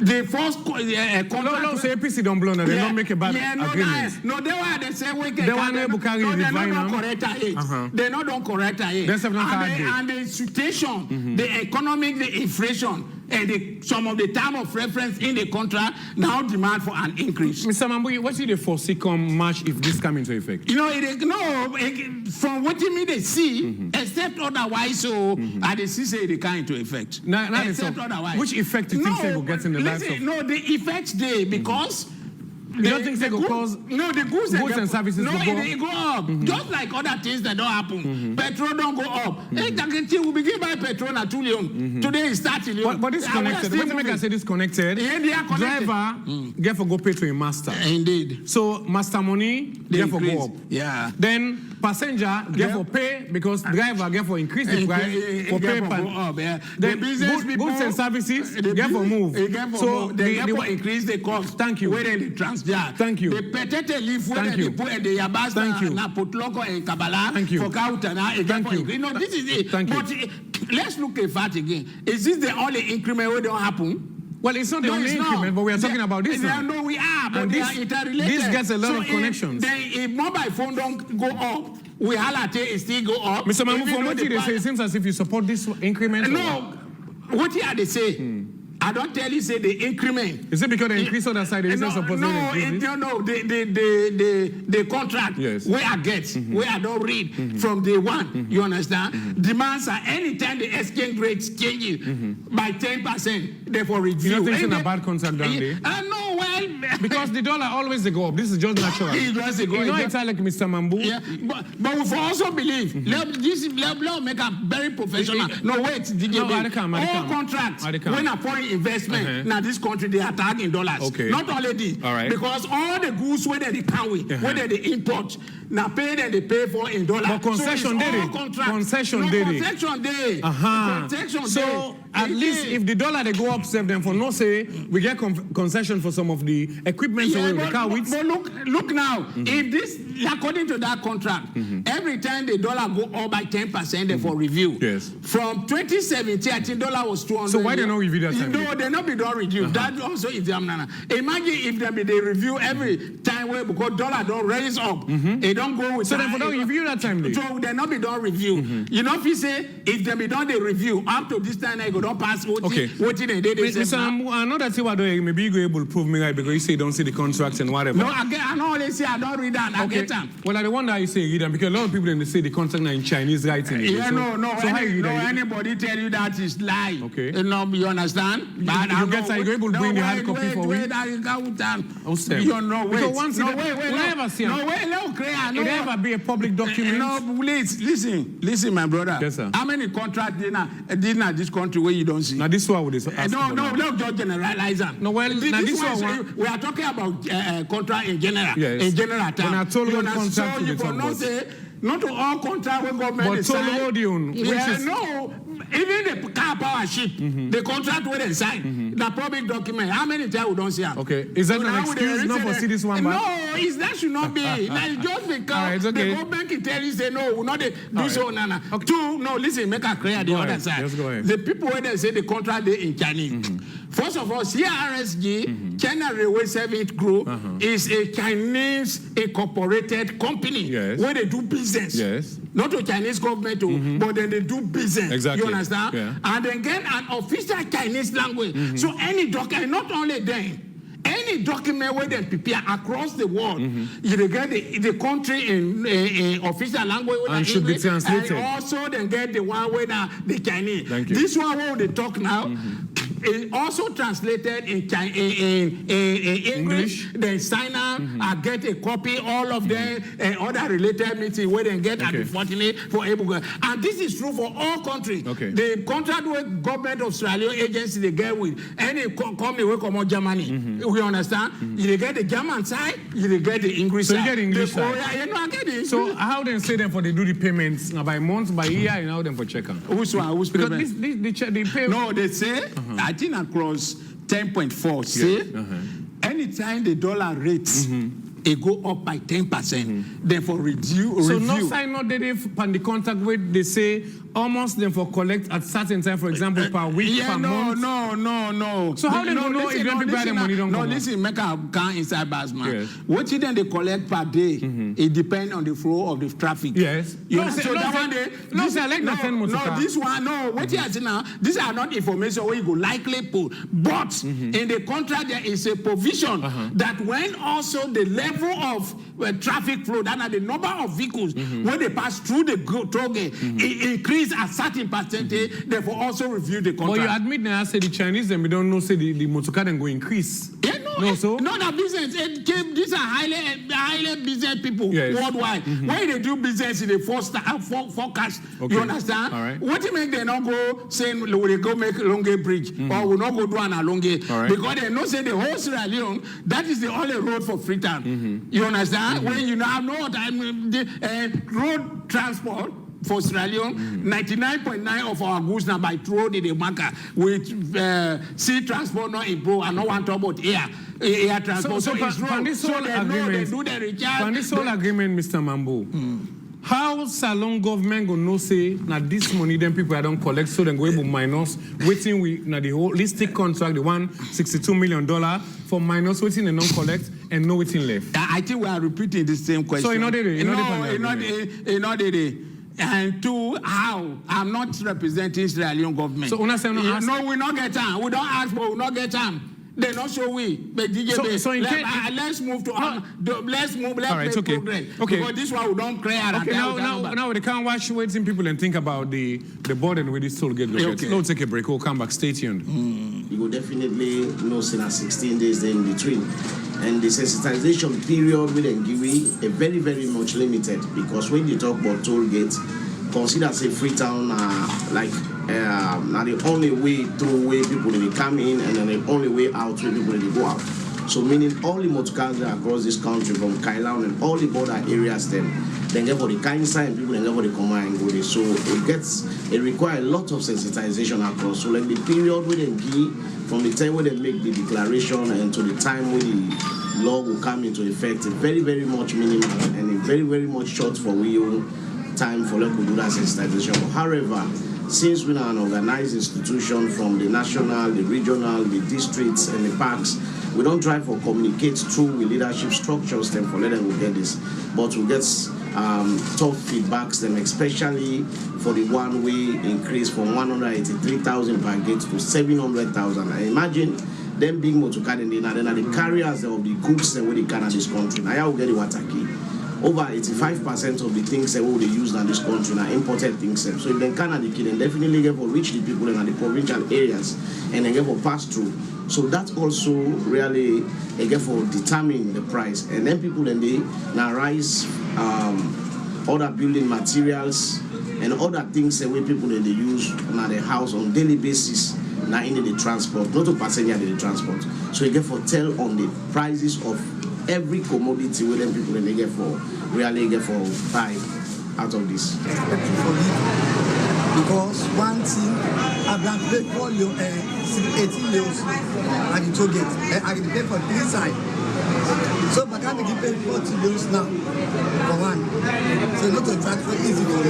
Speaker 2: The first contract.
Speaker 1: No, say APC don't blow now. They don't make a bad agreement.
Speaker 2: No, they were the same way.
Speaker 1: They want to Bukari refine them.
Speaker 2: They don't correct it. And the situation, the economic, the inflation, and some of the time of reference in the contract now demand for an increase.
Speaker 1: Mr. Mambu, what do you foresee come March if this come into effect?
Speaker 2: You know, from what you mean they see, except otherwise, so they see say they come into effect.
Speaker 1: Except otherwise. Which effect do you think they will get in the lives of?
Speaker 2: No, the effects they because.
Speaker 1: You don't think they will cause
Speaker 2: the goods
Speaker 1: and services
Speaker 2: no,
Speaker 1: will go up?
Speaker 2: They go up. Just like other things that don't happen. Petrol don't go up. Hey, we begin by petrol at 2 million. Today is 30 million.
Speaker 1: But this connected. What make I say this connected?
Speaker 2: Yeah, they are connected.
Speaker 1: Driver get for go pay to a master.
Speaker 2: Indeed.
Speaker 1: So master money get for go up.
Speaker 2: Yeah.
Speaker 1: Then passenger get for pay because driver get for increase the price for pay.
Speaker 2: Then business people,
Speaker 1: goods and services get for move.
Speaker 2: So they get for increase the cost.
Speaker 1: Thank you.
Speaker 2: Where they transfer.
Speaker 1: Thank you.
Speaker 2: The petete leaf where they put the yabasta na putloko and kabala for kautana again for increase. No, this is it. But let's look at that again. Is this the only increment where don't happen?
Speaker 1: Well, it's not the only increment, but we are talking about this now.
Speaker 2: No, we are, but they are interrelated.
Speaker 1: This gets a lot of connections.
Speaker 2: If mobile phone don't go up, we halate it still go up.
Speaker 1: Mr. Mambu, from what they say, it seems as if you support this increment.
Speaker 2: No, what they say? I don't tell you say the increment.
Speaker 1: Is it because they increase on that side? They not supposed to increase it?
Speaker 2: No. The contract where I get, where I don't read from day one. You understand? Demands are anytime the exchange rate changes by 10%, therefore review.
Speaker 1: You don't think it's a bad contract down there?
Speaker 2: No, well,
Speaker 1: because the dollar always they go up. This is just natural.
Speaker 2: It's just
Speaker 1: you know, it's like Mr. Mambu.
Speaker 2: Yeah, but we also believe let make a very professional. No, wait, all contracts when a foreign investment now this country they attack in dollars.
Speaker 1: Okay.
Speaker 2: Not only this, because all the goods whether they can whether they import now pay and they pay for in dollars.
Speaker 1: But concession day. Concession day. So at least if the dollar they go up, them for no say we get concession for some of the equipment the car with.
Speaker 2: But look now, if this according to that contract, every time the dollar go up by 10%, they for review.
Speaker 1: Yes.
Speaker 2: From 2017, I think dollar was 200.
Speaker 1: So why they not review that time?
Speaker 2: No, they not be done review. That also is the Imagine if they review every time where because dollar don't raise up, they don't go with.
Speaker 1: So then for don't review that time.
Speaker 2: So they not be done review. You know if you say if they be done they review up to this time they go don't pass what they say.
Speaker 1: I know that's what maybe you go able to prove me right because you say you don't see the contracts and whatever.
Speaker 2: No, I know they say I don't read that. I get them.
Speaker 1: Well, I the one that you say read them because a lot of people they say the contract are in Chinese writing.
Speaker 2: Yeah, no.
Speaker 1: So how you
Speaker 2: anybody tell you that is lie.
Speaker 1: Okay.
Speaker 2: No, you understand?
Speaker 1: But you get you able to bring the hard copy for
Speaker 2: wait, you know, wait.
Speaker 1: Because once
Speaker 2: no,
Speaker 1: it never be a public document.
Speaker 2: No, listen, my brother.
Speaker 1: Yes, sir.
Speaker 2: How many contracts did not this country where you don't see?
Speaker 1: Now this one would
Speaker 2: no, just generalize them.
Speaker 1: No, well, now this one
Speaker 2: we are talking about contract in general.
Speaker 1: Yes.
Speaker 2: In general terms.
Speaker 1: When I told you contract
Speaker 2: you cannot say not to all contract with government.
Speaker 1: But Tolodion,
Speaker 2: no, even the car power ship, the contract with they sign, the public document. How many times we don't see them?
Speaker 1: Okay, is that an excuse not for see this one back?
Speaker 2: No, that should not be. Like just because the government can tell you say no, we not do so. Okay. Two, no, listen, make a clear the other side.
Speaker 1: Let's go ahead.
Speaker 2: The people when they say the contract they in Chinese. First of all, CRSG, China Railway Service Group, is a Chinese incorporated company where they do business.
Speaker 1: Yes.
Speaker 2: Not the Chinese government, but then they do business.
Speaker 1: Exactly.
Speaker 2: You understand? Yeah. And then get an official Chinese language. So any document, not only them, any document where they prepare across the world, you get the country in official language
Speaker 1: and should
Speaker 2: English,
Speaker 1: be translated.
Speaker 2: and also then get the one with the Chinese.
Speaker 1: Thank you.
Speaker 2: This one where they talk now. Is also translated in English. Then sign up and get a copy. All of them and other related meeting where they get at the fortunate for able. And this is true for all countries.
Speaker 1: Okay.
Speaker 2: The contract with government of Australia agency they get with any company will come out Germany. We understand. You get the German side, you get the English side.
Speaker 1: So you get English side.
Speaker 2: I get it.
Speaker 1: So how they say them for they do the payments now by months, by year, and how them for check on?
Speaker 2: Which one? Which
Speaker 1: because
Speaker 2: payment?
Speaker 1: they pay.
Speaker 2: No, they say I think across 10.4. Say anytime the dollar rates it go up by 10%, then for review.
Speaker 1: So no sign not they on the contract where they say almost them for collect at certain time, for example, per week, per month.
Speaker 2: No.
Speaker 1: So how they don't know if them people have the money don't come?
Speaker 2: No, listen, make a count inside Basman. Yes. What you then they collect per day, it depends on the flow of the traffic.
Speaker 1: Yes. This
Speaker 2: one, no. What you are saying now, these are not information where you go likely put. But in the contract, there is a provision that when also the level of traffic flow, that are the number of vehicles when they pass through the toll gate, it increase a certain percentage, therefore also review the contract.
Speaker 1: But you admit now, say the Chinese, then we don't know, say the motorcar then go increase.
Speaker 2: Yeah,
Speaker 1: no,
Speaker 2: business. These are highly business people worldwide. When they do business in the forecast, you understand?
Speaker 1: All right.
Speaker 2: What do you make they not go saying we go make Longe Bridge or we not go do an Longe? Because they know say the whole Sierra Leone, that is the only road for Freetown. You understand? When you have no time, road transport for Sierra Leone, 99.9% of our goods now by road in the market with sea transport not improve and no one talk about air transport. So it's road.
Speaker 1: This whole agreement,
Speaker 2: they do the recharge.
Speaker 1: On this whole agreement, Mr. Mambu, how Salon government go no say now this money then people don't collect so then go able minus waiting we now the holistic contract the $162 million for minus waiting and non collect and no waiting left.
Speaker 2: I think we are repeating the same question.
Speaker 1: So, not
Speaker 2: it. And two, how? I'm not representing Israeli government.
Speaker 1: So,
Speaker 2: no, we not get time. We don't ask for, we not get time. They not show we. But let's move to let's move. Let's make progress.
Speaker 1: Okay.
Speaker 2: Because this one we don't clear.
Speaker 1: Okay. Now they can't watch waiting people and think about the burden with this toll gate. Okay. Let's take a break. We'll come back. Stay tuned.
Speaker 4: You will definitely know 16 days there in between. And the sensitization period will then give you a very, very much limited, because when you talk about toll gates, consider say Freetown now the only way through where people they come in, and then the only way out where people they go out. So meaning all the motorcars across this country from Kailan and all the border areas then get for the kind side, people then get for the command and go there. So it requires a lot of sensitization across. So like the period where they give from the time when they make the declaration and to the time when the law will come into effect, very, very much minimal and very, very much short for time for them to do that sensitization. However, since we are an organized institution from the national, the regional, the districts, and the parks, we don't try for communicate through with leadership structures then for let them get this, but we get tough feedbacks them, especially for the one-way increase from 183,000 per gate to 700,000. I imagine them big motor car and then the carriers of the goods that we can in this country. Now I will get the water key. Over 85% of the things that they use in this country are imported things. So if they can the key, then definitely get for reach the people in the provincial areas and then get for pass through. So that also really get for determine the price. And then people then they now rise other building materials and other things that way people that they use in the house on daily basis. Now in the transport, not to passenger in the transport. So you get for tell on the prices of every commodity where them people they get for really get for buy out of this.
Speaker 5: Because one thing I've done pay for 18 years and the toll gate. I can pay for 3 sides. So I can't give pay 40 years now for one. So not to transfer easy for me.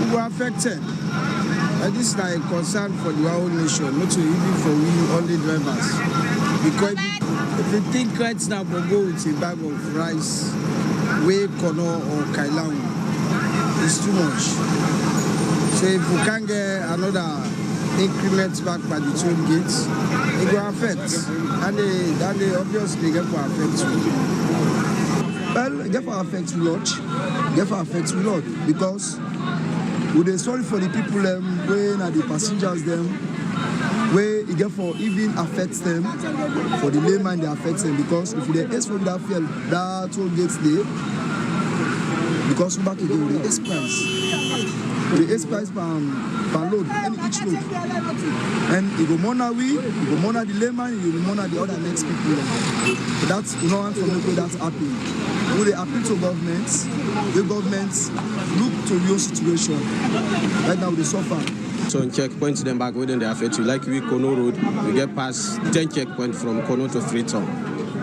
Speaker 6: We were affected. This is like a concern for the whole nation, not even for we only drivers. Because if you think right now, we'll go with a bag of rice, way Kono or Kailan, it's too much. So if we can't get another increment back by the toll gates, it will affect. And they obviously get for affect you. Well, get for affect a lot. Get for affect a lot because we're sorry for the people when the passengers them. Where it get for even affects them, for the layman they affects them, because if they ask for that fuel, that toll gates there, because we back again with the S price. The S price per load, each load. And you go monitor the layman, you go monitor the other next people. So that's no one from the way that's happening. When they appeal to governments, the governments look to your situation. Right now they suffer.
Speaker 7: So on checkpoints then back within the affect you. Like we Kono Road, we get past 10 checkpoints from Kono to Freetown.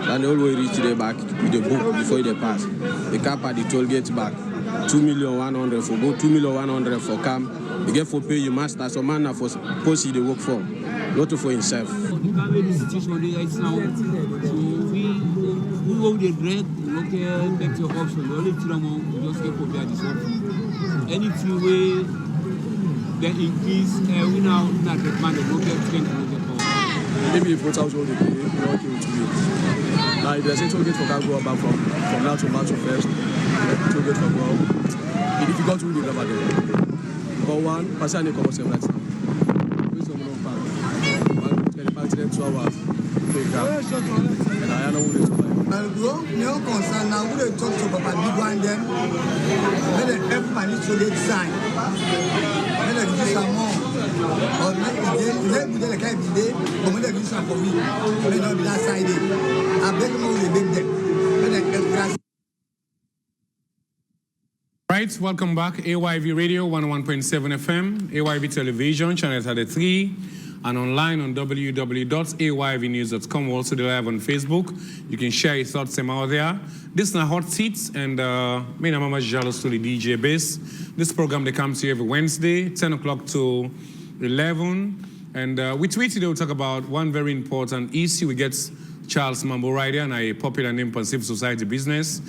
Speaker 7: And all we reach the back with the book before they pass. The cap at the toll gate back. 2,100,000 for go, 2,100,000 for come. You get for pay your master, so man for post the work for, not for himself.
Speaker 8: The situation right now, so we will the dread, look at better option. The only thing we just get for this option. Anything we the increase, we now not recommend the local train to
Speaker 6: maybe if what else will they pay, we're okay with 2 years. Now, if there's a toll gate for can go back from now to March 1st, toll gate for go. It's difficult to really over there. But one, passenger come out right now. Please don't know back. 2 hours. And I know who they talk about.
Speaker 5: No concern now, we talk to Papa Big One them. When they help money to get sign. When they do some more. Or they be like every day, but when they do some for me, they don't be that side. I beg them to beg them. When they help.
Speaker 1: Right, welcome back. AYV Radio 101.7 FM, AYV Television, channel 33, and online on www.ayvnews.com. We're also live on Facebook. You can share your thoughts out there. This is Hot Seats, and me and Mama Jalos to the DJ Bass. This program, they come to you every Wednesday, 10 o'clock to 11. And we tweeted, we'll talk about one very important issue. We get Charles Mambu right here, and a popular name for civil society business.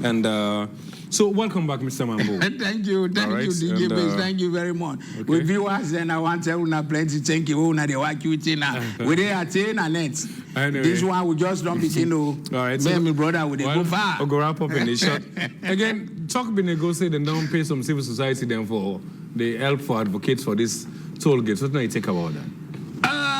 Speaker 1: And so welcome back, Mr. Mambu.
Speaker 2: Thank you, DJ Base. Thank you very much. Okay. With viewers, and I want to tell plenty. Thank you. Una the work you now. We dey attain and net.
Speaker 1: Anyway.
Speaker 2: This one we just don't begin to.
Speaker 1: All right,
Speaker 2: so, my brother with go far.
Speaker 1: I'll go wrap up in the shot. Again, talk be negotiate and don't pay some civil society then for the help for advocates for this toll gate. What do you think about that?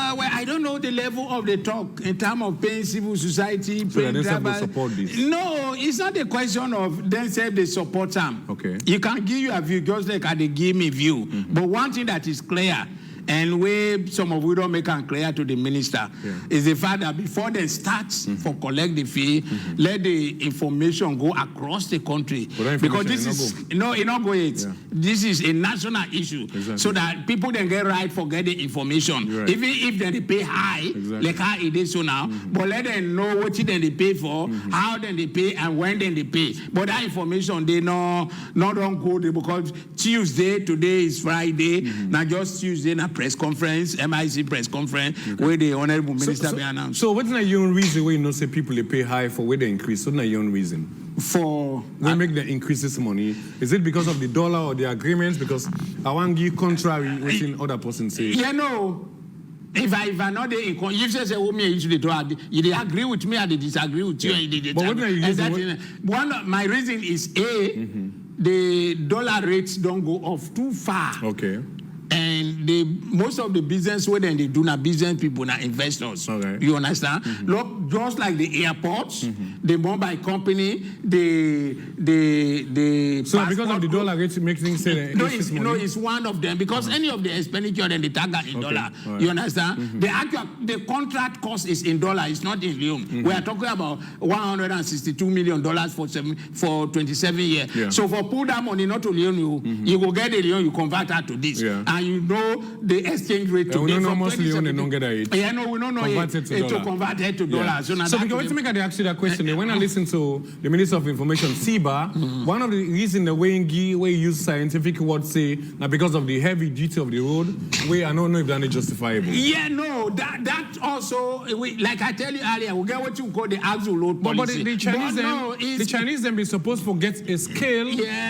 Speaker 2: Well, I don't know the level of the talk in terms of paying civil society,
Speaker 1: so
Speaker 2: paying drivers.
Speaker 1: Support this.
Speaker 2: No, it's not a question of them say they support them.
Speaker 1: Okay.
Speaker 2: You can give your view just like they give me view. But one thing that is clear, and where some of we don't make it clear to the minister, is the fact that before they start for collect the fee, let the information go across the country. Because this is, it not go yet. Yeah. This is a national issue. Exactly. So that people then get right for get the information. Right. Even if they pay high, like how it is so now, but let them know what they pay for, how then they pay, and when then they pay. But that information, they not don't go there because Tuesday, today is Friday, not just Tuesday, not press conference, MIC press conference, where the honorable minister be announced.
Speaker 1: So what's your own reason why you not say people they pay high for where they increase? What's your own reason?
Speaker 2: For
Speaker 1: we make the increase this money. Is it because of the dollar or the agreements? Because I want to give contrary what other person say.
Speaker 2: Yeah, no. If I not the you say me you they agree with me or they disagree with you.
Speaker 1: But what are you using?
Speaker 2: My reason is the dollar rates don't go off too far.
Speaker 1: Okay.
Speaker 2: And most of the business where they do not business people, not investors.
Speaker 1: Okay.
Speaker 2: You understand? Look, just like the airports, the mobile company, the
Speaker 1: so because of the dollar rate to make things say
Speaker 2: it's one of them because any of the expenditure then they tag in dollar. Right. You understand? The contract cost is in dollar, it's not in Leone. We are talking about $162 million for 27 years. Yeah. So for pull that money not to Leone, you go get the Leone, you convert that to this. Yeah. And you know the exchange rate today.
Speaker 1: We don't know most Leone don't get it.
Speaker 2: Yeah, no, we don't know it to convert it to dollars. So
Speaker 1: because to make I ask you that question, when I listen to the Minister of Information, Siba, one of the reasons the way you use scientific words say now because of the heavy duty of the road, I don't know if that is justifiable.
Speaker 2: Yeah, no, that also like I tell you earlier, we get what you call the axle load policy.
Speaker 1: But the Chinese them be supposed to get a scale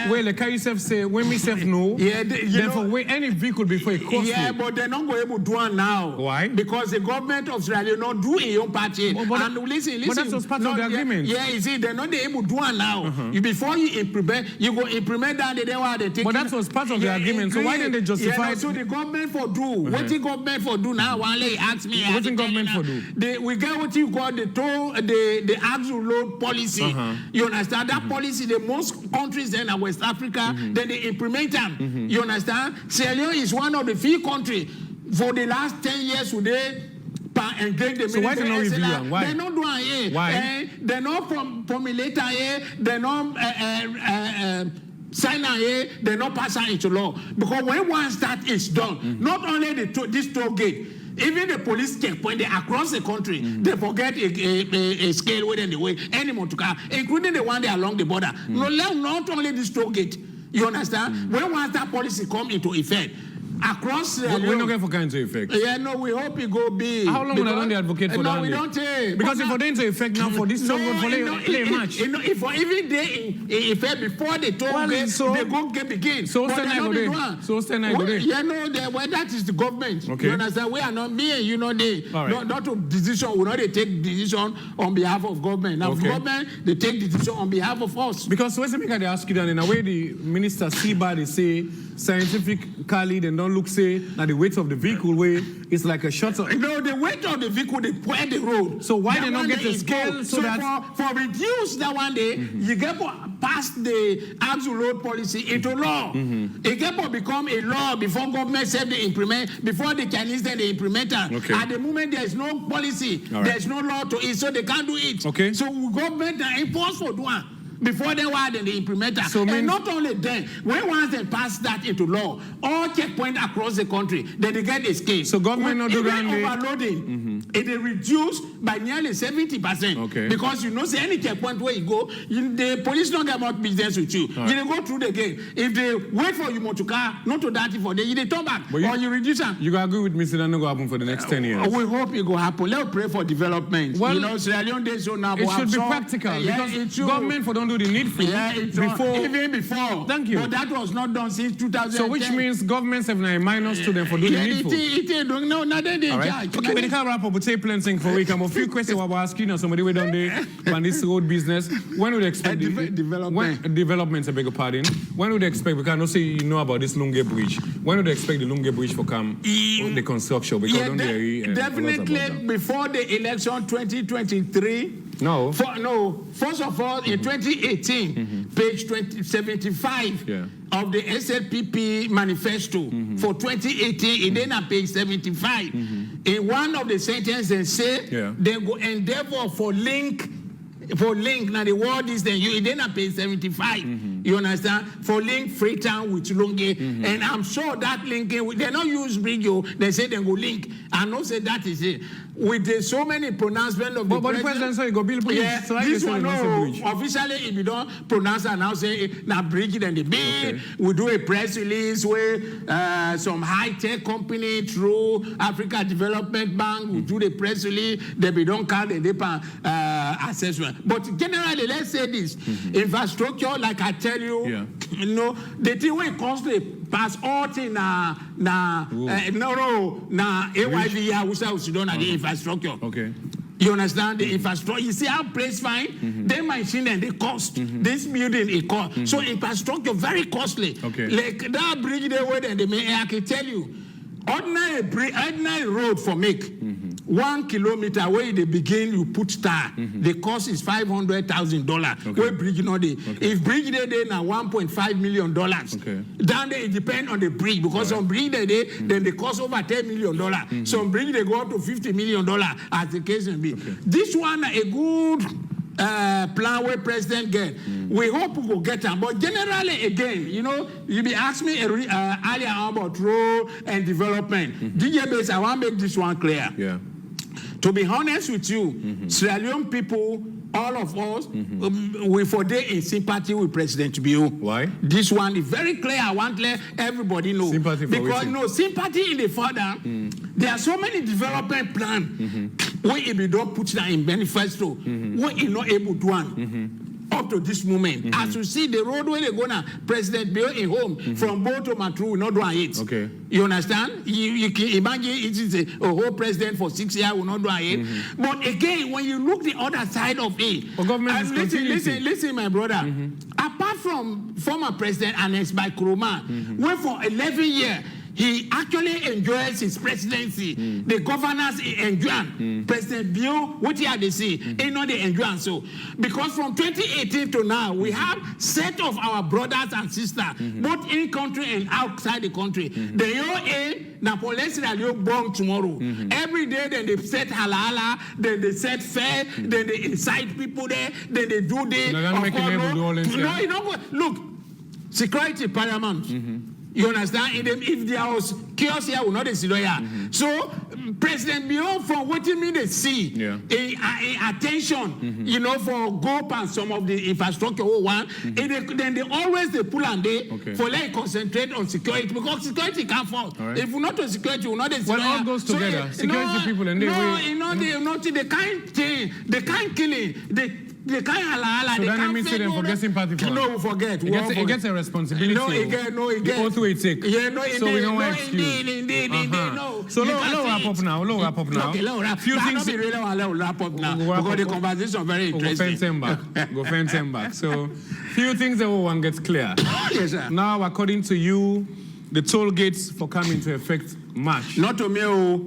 Speaker 1: where like you say when we say no, therefore where any vehicle before it costs.
Speaker 2: Yeah, but they're not going to do it now.
Speaker 1: Why?
Speaker 2: Because the government of Australia not do a own party. And listen.
Speaker 1: But that's part of the agreement.
Speaker 2: Yeah, you see, they're not able to do it now. Before you implement that they want to take.
Speaker 1: But that was part of the agreement. So why didn't they justify?
Speaker 2: So the government for do. What the government for do now? One lady asked me.
Speaker 1: What the government for do?
Speaker 2: We get what you call the axle load policy. You understand that policy? The most countries in West Africa then they implement them. You understand? Sierra Leone is one of the few countries for the last 10 years today. Engage the
Speaker 1: so why they not review them? Why?
Speaker 2: They're not doing it.
Speaker 1: Why?
Speaker 2: They're not formulating it. They're not sign it. They're not passing into law. Because when one start is done, not only this toll gate, even the police checkpoint, they across the country, they forget a scale within the way anymore to car, including the one they along the border. Not only this toll gate. You understand? When once that policy come into effect, across
Speaker 1: we're not going for kind of effect.
Speaker 2: Yeah, no, we hope it go be.
Speaker 1: How long will I don't advocate for that?
Speaker 2: No, we don't take.
Speaker 1: Because if it into effect now for this toll for lay match.
Speaker 2: If for even day in effect before the toll gate, they go get begin.
Speaker 1: So stand I go there.
Speaker 2: Yeah, no, that is the government.
Speaker 1: Okay.
Speaker 2: You understand? We are not me, you know, not to decision. We not they take decision on behalf of government. Now government they take decision on behalf of us.
Speaker 1: Because when they ask you that in a way the minister Siba they say scientifically they don't look say that the weight of the vehicle way is like a shuttle.
Speaker 2: No, the weight of the vehicle they point the road.
Speaker 1: So why they not get the scale so that
Speaker 2: for reduce that one day you get past the axle load policy into law. It get become a law before government said they implement before the Chinese then they implement it.
Speaker 1: Okay.
Speaker 2: At the moment there is no policy, there's no law to it, so they can't do it.
Speaker 1: Okay.
Speaker 2: So government enforce for doing. Before they were then the implementer. So and not only then, when once they pass that into law, all checkpoints across the country, then they get a scale.
Speaker 1: So government not do that.
Speaker 2: Overloading. it is reduced by nearly 70%.
Speaker 1: Okay.
Speaker 2: Because you know, say any checkpoint where you go, the police don't get much business with you.
Speaker 1: Right.
Speaker 2: You go through the gate. If they wait for you to car, not to that for them, you turn back or you reduce them.
Speaker 1: You agree with me, say that not going to happen for the next 10 years?
Speaker 2: We hope it will happen. Let's pray for development.
Speaker 1: Well,
Speaker 2: you know, Sierra Leone days so now.
Speaker 1: It should be practical because government for don't do the needful
Speaker 2: even before.
Speaker 1: Thank you.
Speaker 2: But that was not done since 2010.
Speaker 1: So which means governments have a minus to them for doing the needful.
Speaker 2: No, not they
Speaker 1: All right. Okay, but they can't wrap up with say plenty for week. I'm a few questions I will ask you now. Somebody we done there on this road business. When would they expect developments? I beg your pardon. When would they expect? Because I know say you know about this Lunge Bridge. When would they expect the Lunge Bridge to come the construction? Because
Speaker 2: definitely before the election 2023.
Speaker 1: No.
Speaker 2: First of all, in 2018, page 75 of the SLPP manifesto for 2018, it then on page 75. In one of the sentences, they say they go endeavor for link. Now the word is then you then on page 75. You understand? For link Freetown with Lunge, and I'm sure that linking they not use video. They say they go link. I know say that is it. With so many pronouncements of the
Speaker 1: president, so you go build bridge.
Speaker 2: Yeah,
Speaker 1: so
Speaker 2: this one officially if you don't pronounce and now say now bridge it and the big. We do a press release where some high-tech company through Africa Development Bank will do the press release. They be don't count the deeper assessment. But generally, let's say this infrastructure, like I tell you, you know, the thing when it comes to pass all thing AYV we don't have the infrastructure.
Speaker 1: Okay.
Speaker 2: You understand the infrastructure? You see how place fine? They machine and they cost. This building it cost. So infrastructure very costly.
Speaker 1: Okay.
Speaker 2: Like that bridge they were and I can tell you, ordinary road for make 1 kilometer where they begin you put tar. The cost is $500,000. Where bridge no dey. If bridge they now $1.5 million. Down there it depend on the bridge because some bridge they then they cost over $10 million. Some bridge they go up to $50 million as the case may be. This one a good plan where president get. We hope we will get them. But generally, again, you know, you be asking me earlier about road and development. DJ Base, I want to make this one clear.
Speaker 1: Yeah.
Speaker 2: To be honest with you, Sierra Leone people, all of us, we for day in sympathy with President Bio.
Speaker 1: Why?
Speaker 2: This one is very clear. I want to let everybody know.
Speaker 1: Sympathy for
Speaker 2: because no sympathy in the further. There are so many development plans where if you don't put that in manifesto, where you're not able to do up to this moment. As you see, the road where they're going to President Bio in home from Bo to Matru, not doing it.
Speaker 1: Okay.
Speaker 2: You understand? You can imagine it is a whole president for 6 years will not do it. But again, when you look the other side of it, listen, my brother. Apart from former President Anes by Kuruma, where for 11 years, he actually enjoys his presidency. The governors enjoy. President Bio, what he had to see, ain't not the enjoy. So, because from 2018 to now, we have set of our brothers and sisters, both in country and outside the country. They all aim, now police are born tomorrow. Every day, then they set halala, then they set fair, then they incite people there, then they do this. Look, security paramount. You understand? If there was chaos here, we not see lawyer. So President Bio, for what you mean they see, attention, you know, for GOP and some of the infrastructure then they always they pull and they for like concentrate on security because security can't fall. If we're not on security, we're not
Speaker 1: well, all goes together. Security people and they the kind thing, the kind killing, the kind halala, so then it means them forget sympathy for
Speaker 2: no, we forget.
Speaker 1: It gets a responsibility.
Speaker 2: It
Speaker 1: also it take.
Speaker 2: So
Speaker 1: we don't want excuse.
Speaker 2: Indeed.
Speaker 1: So let's wrap up now.
Speaker 2: Okay,
Speaker 1: few things.
Speaker 2: Wrap up now because the conversation very interesting.
Speaker 1: Go fence him back. So few things everyone gets clear.
Speaker 2: Yes, sir.
Speaker 1: Now, according to you, the toll gates for coming into effect March.
Speaker 2: Not to me,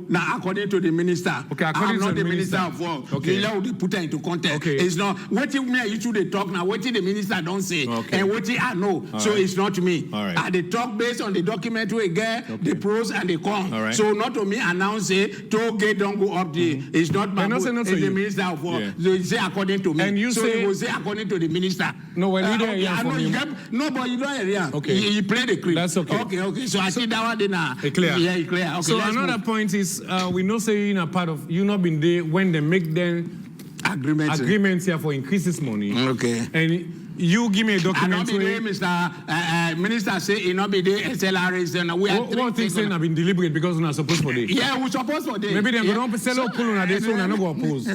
Speaker 2: now according to the minister.
Speaker 1: Okay, according
Speaker 2: I'm
Speaker 1: to
Speaker 2: not the minister of work.
Speaker 1: Okay.
Speaker 2: You allow put her into context.
Speaker 1: Okay.
Speaker 2: It's not what you should talk now. What the minister don't say and what I know.
Speaker 1: All
Speaker 2: so
Speaker 1: right.
Speaker 2: it's not me.
Speaker 1: All right.
Speaker 2: They talk based on the document we get, the pros and the cons.
Speaker 1: All right.
Speaker 2: So not to me announce it. Toll gate don't go up the. It's not Mambu. It's the minister of work. So you say according to me.
Speaker 1: And you
Speaker 2: you will say according to the minister.
Speaker 1: No, well, you don't hear from him.
Speaker 2: No, but you don't hear.
Speaker 1: Okay.
Speaker 2: He played the clip.
Speaker 1: That's okay.
Speaker 2: Okay. So I see that one then.
Speaker 1: Clear.
Speaker 2: Yeah, clear. Okay,
Speaker 1: So
Speaker 2: let's
Speaker 1: another
Speaker 2: move.
Speaker 1: point is we know saying a part of you not been there when they make them agreements here for increases money.
Speaker 2: Okay.
Speaker 1: And you give me a
Speaker 2: I
Speaker 1: document.
Speaker 2: don't be there, Mr. Minister say it not be there SLRs and we are
Speaker 1: What things saying have been deliberate because we're not supposed for day.
Speaker 2: Yeah, we supposed for day.
Speaker 1: Maybe they don't sell out pull on a day, so we're not going to oppose.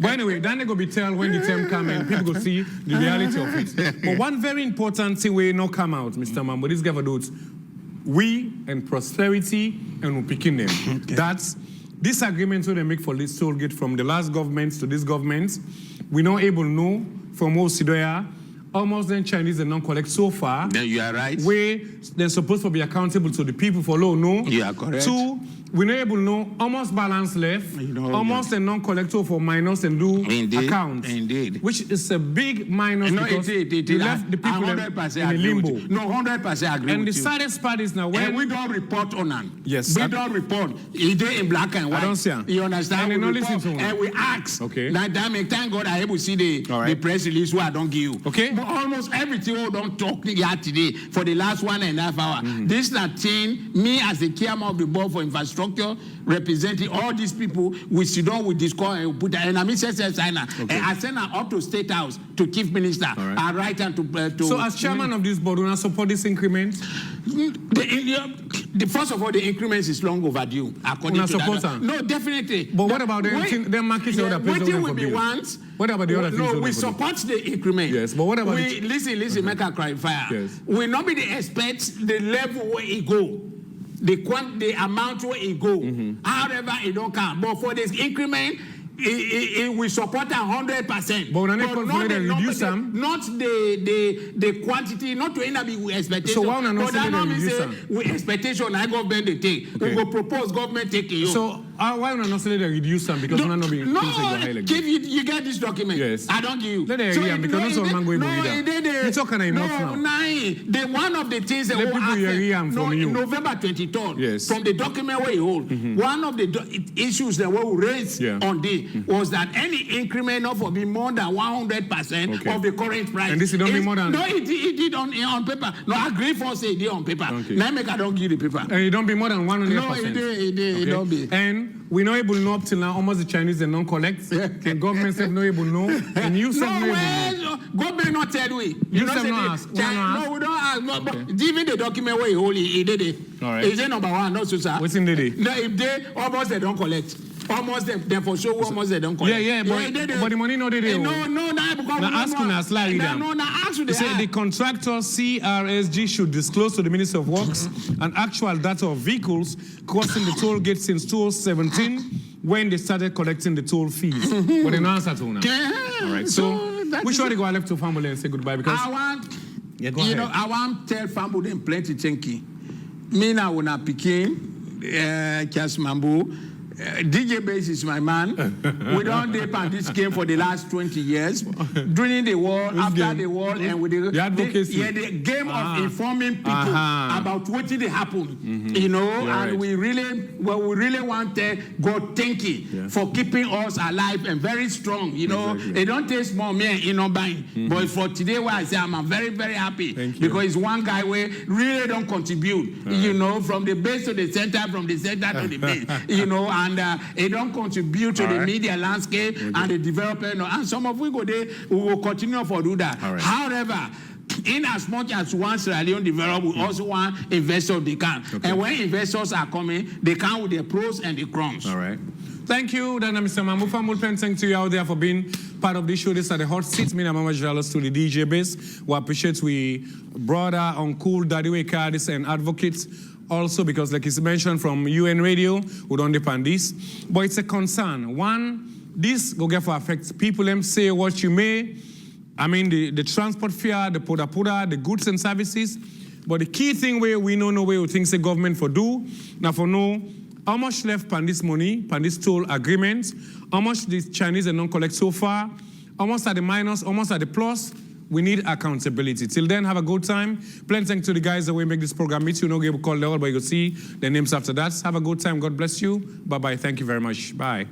Speaker 1: But anyway, then they go be tell when the term come and people go see the reality of it. But one very important thing will not come out, Mr. Mambu, this guy for those, we and prosperity and we picking them. Okay. That's this agreement they make for this toll gate from the last government to this government. We're not able to know from Osidoya. Almost then Chinese and non-collect so far.
Speaker 2: Then you are right.
Speaker 1: Where they're supposed to be accountable to the people for low, no?
Speaker 2: You are correct.
Speaker 1: 2, we're not able to know almost balance left, almost a non-collector for minus and do accounts.
Speaker 2: Indeed.
Speaker 1: Which is a big minus because you left the people in a limbo.
Speaker 2: No, 100% agree
Speaker 1: and
Speaker 2: with
Speaker 1: the
Speaker 2: you.
Speaker 1: saddest part is now when...
Speaker 2: And we don't report on them.
Speaker 1: Yes.
Speaker 2: We don't report. It's in black and white.
Speaker 1: I don't see them.
Speaker 2: You understand?
Speaker 1: And
Speaker 2: we
Speaker 1: don't
Speaker 2: report,
Speaker 1: listen to them.
Speaker 2: and we ask.
Speaker 1: Okay.
Speaker 2: Like that make thank God I able to see the press release where I don't give you.
Speaker 1: Okay.
Speaker 2: But almost everything we don't talk here today for the last 1.5 hours. This is that thing, me as the chairman of the board for infrastructure, representing all these people, we sit down, we discuss, and we put and I mean, sign and I send her up to State House to Chief Minister. I write and to.
Speaker 1: So as chairman of this board, do not support this increment?
Speaker 2: First of all, the increments is long overdue. According to that. No, definitely.
Speaker 1: But what about the market order? What about the other things?
Speaker 2: No, we support the increment.
Speaker 1: Yes, but what about
Speaker 2: listen, make a clarifier.
Speaker 1: Yes.
Speaker 2: We not be the expect the level where it go. The amount where it go. However, it don't count. But for this increment, we support 100%.
Speaker 1: But when not reduce them,
Speaker 2: not the quantity, not to end up with expectation.
Speaker 1: So why not say they reduce them?
Speaker 2: With expectation, I government they take. We will propose government take it.
Speaker 1: So why not say they reduce them because we're not being
Speaker 2: give you get this document.
Speaker 1: Yes.
Speaker 2: I don't give you.
Speaker 1: Let them agree because no man going to
Speaker 2: it's
Speaker 1: talking enough now.
Speaker 2: The one of the things that November 23rd.
Speaker 1: Yes.
Speaker 2: From the document where you hold, one of the issues that were raised on this was that any increment not for be more than 100% of the current price.
Speaker 1: And this don't be more than...
Speaker 2: No, it did on paper. No, I agree for say it did on paper. Now make I don't give the paper.
Speaker 1: And it don't be more than 100%.
Speaker 2: No, it don't be.
Speaker 1: And we not able to know up till now almost the Chinese they don't collect. The government said no able to know. And you said no able to know.
Speaker 2: Government not tell we.
Speaker 1: You said no ask.
Speaker 2: No, we don't ask. No, but even the document where he hold it did it.
Speaker 1: All right.
Speaker 2: Is it number one? No, so sir.
Speaker 1: What's in the day?
Speaker 2: No, if they almost they don't collect. Almost they for sure almost they don't collect.
Speaker 1: But the money no they do.
Speaker 2: No, because
Speaker 1: now ask you now slide down.
Speaker 2: No, ask you.
Speaker 1: They say the contractor CRSG should disclose to the Minister of Works an actual data of vehicles crossing the toll gate since 2017 when they started collecting the toll fees. But they no answer to now. All right. So which one they go left to family and say goodbye because
Speaker 2: I want
Speaker 1: go ahead.
Speaker 2: I want tell family them plenty thank me now when I Peking Kias Mambu. DJ Base is my man. We don't dip on this game for the last 20 years. During the war, after the war, and with the advocacy. The game of informing people about what did happen. You know, and we really want to go thank you for keeping us alive and very strong. You know, it don't take more me in no buying. But for today, where I say I'm very, very happy because it's one guy where really don't contribute. You know, from the base to the center, from the center to the base. You know, and it don't contribute to the media landscape and the development. And some of we go there, we will continue for do that. However, in as much as one Sierra Leone develop, we also want investors they can. And when investors are coming, they come with the pros and the cons.
Speaker 1: All right. Thank you, Dana Mr. Mambu. Thanks to you out there for being part of this show. This are the hot seats. Me and Mama Jalos to the DJ base. We appreciate we brother, uncle, daddy, Cardis, and advocates. Also, because like it's mentioned from UN Radio, we don't depend this. But it's a concern. One, this go get for affect people. Them say what you may. I mean, the transport fare, the poda, the goods and services. But the key thing where we know no way we think the government for do. Now for no, how much left pan this money, pan this toll agreements, how much the Chinese and non-collect so far, almost at the minus, almost at the plus. We need accountability. Till then, have a good time. Plenty thanks to the guys that will make this program meet you. No game call level, but you will see the names after that. Have a good time. God bless you. Bye-bye. Thank you very much. Bye.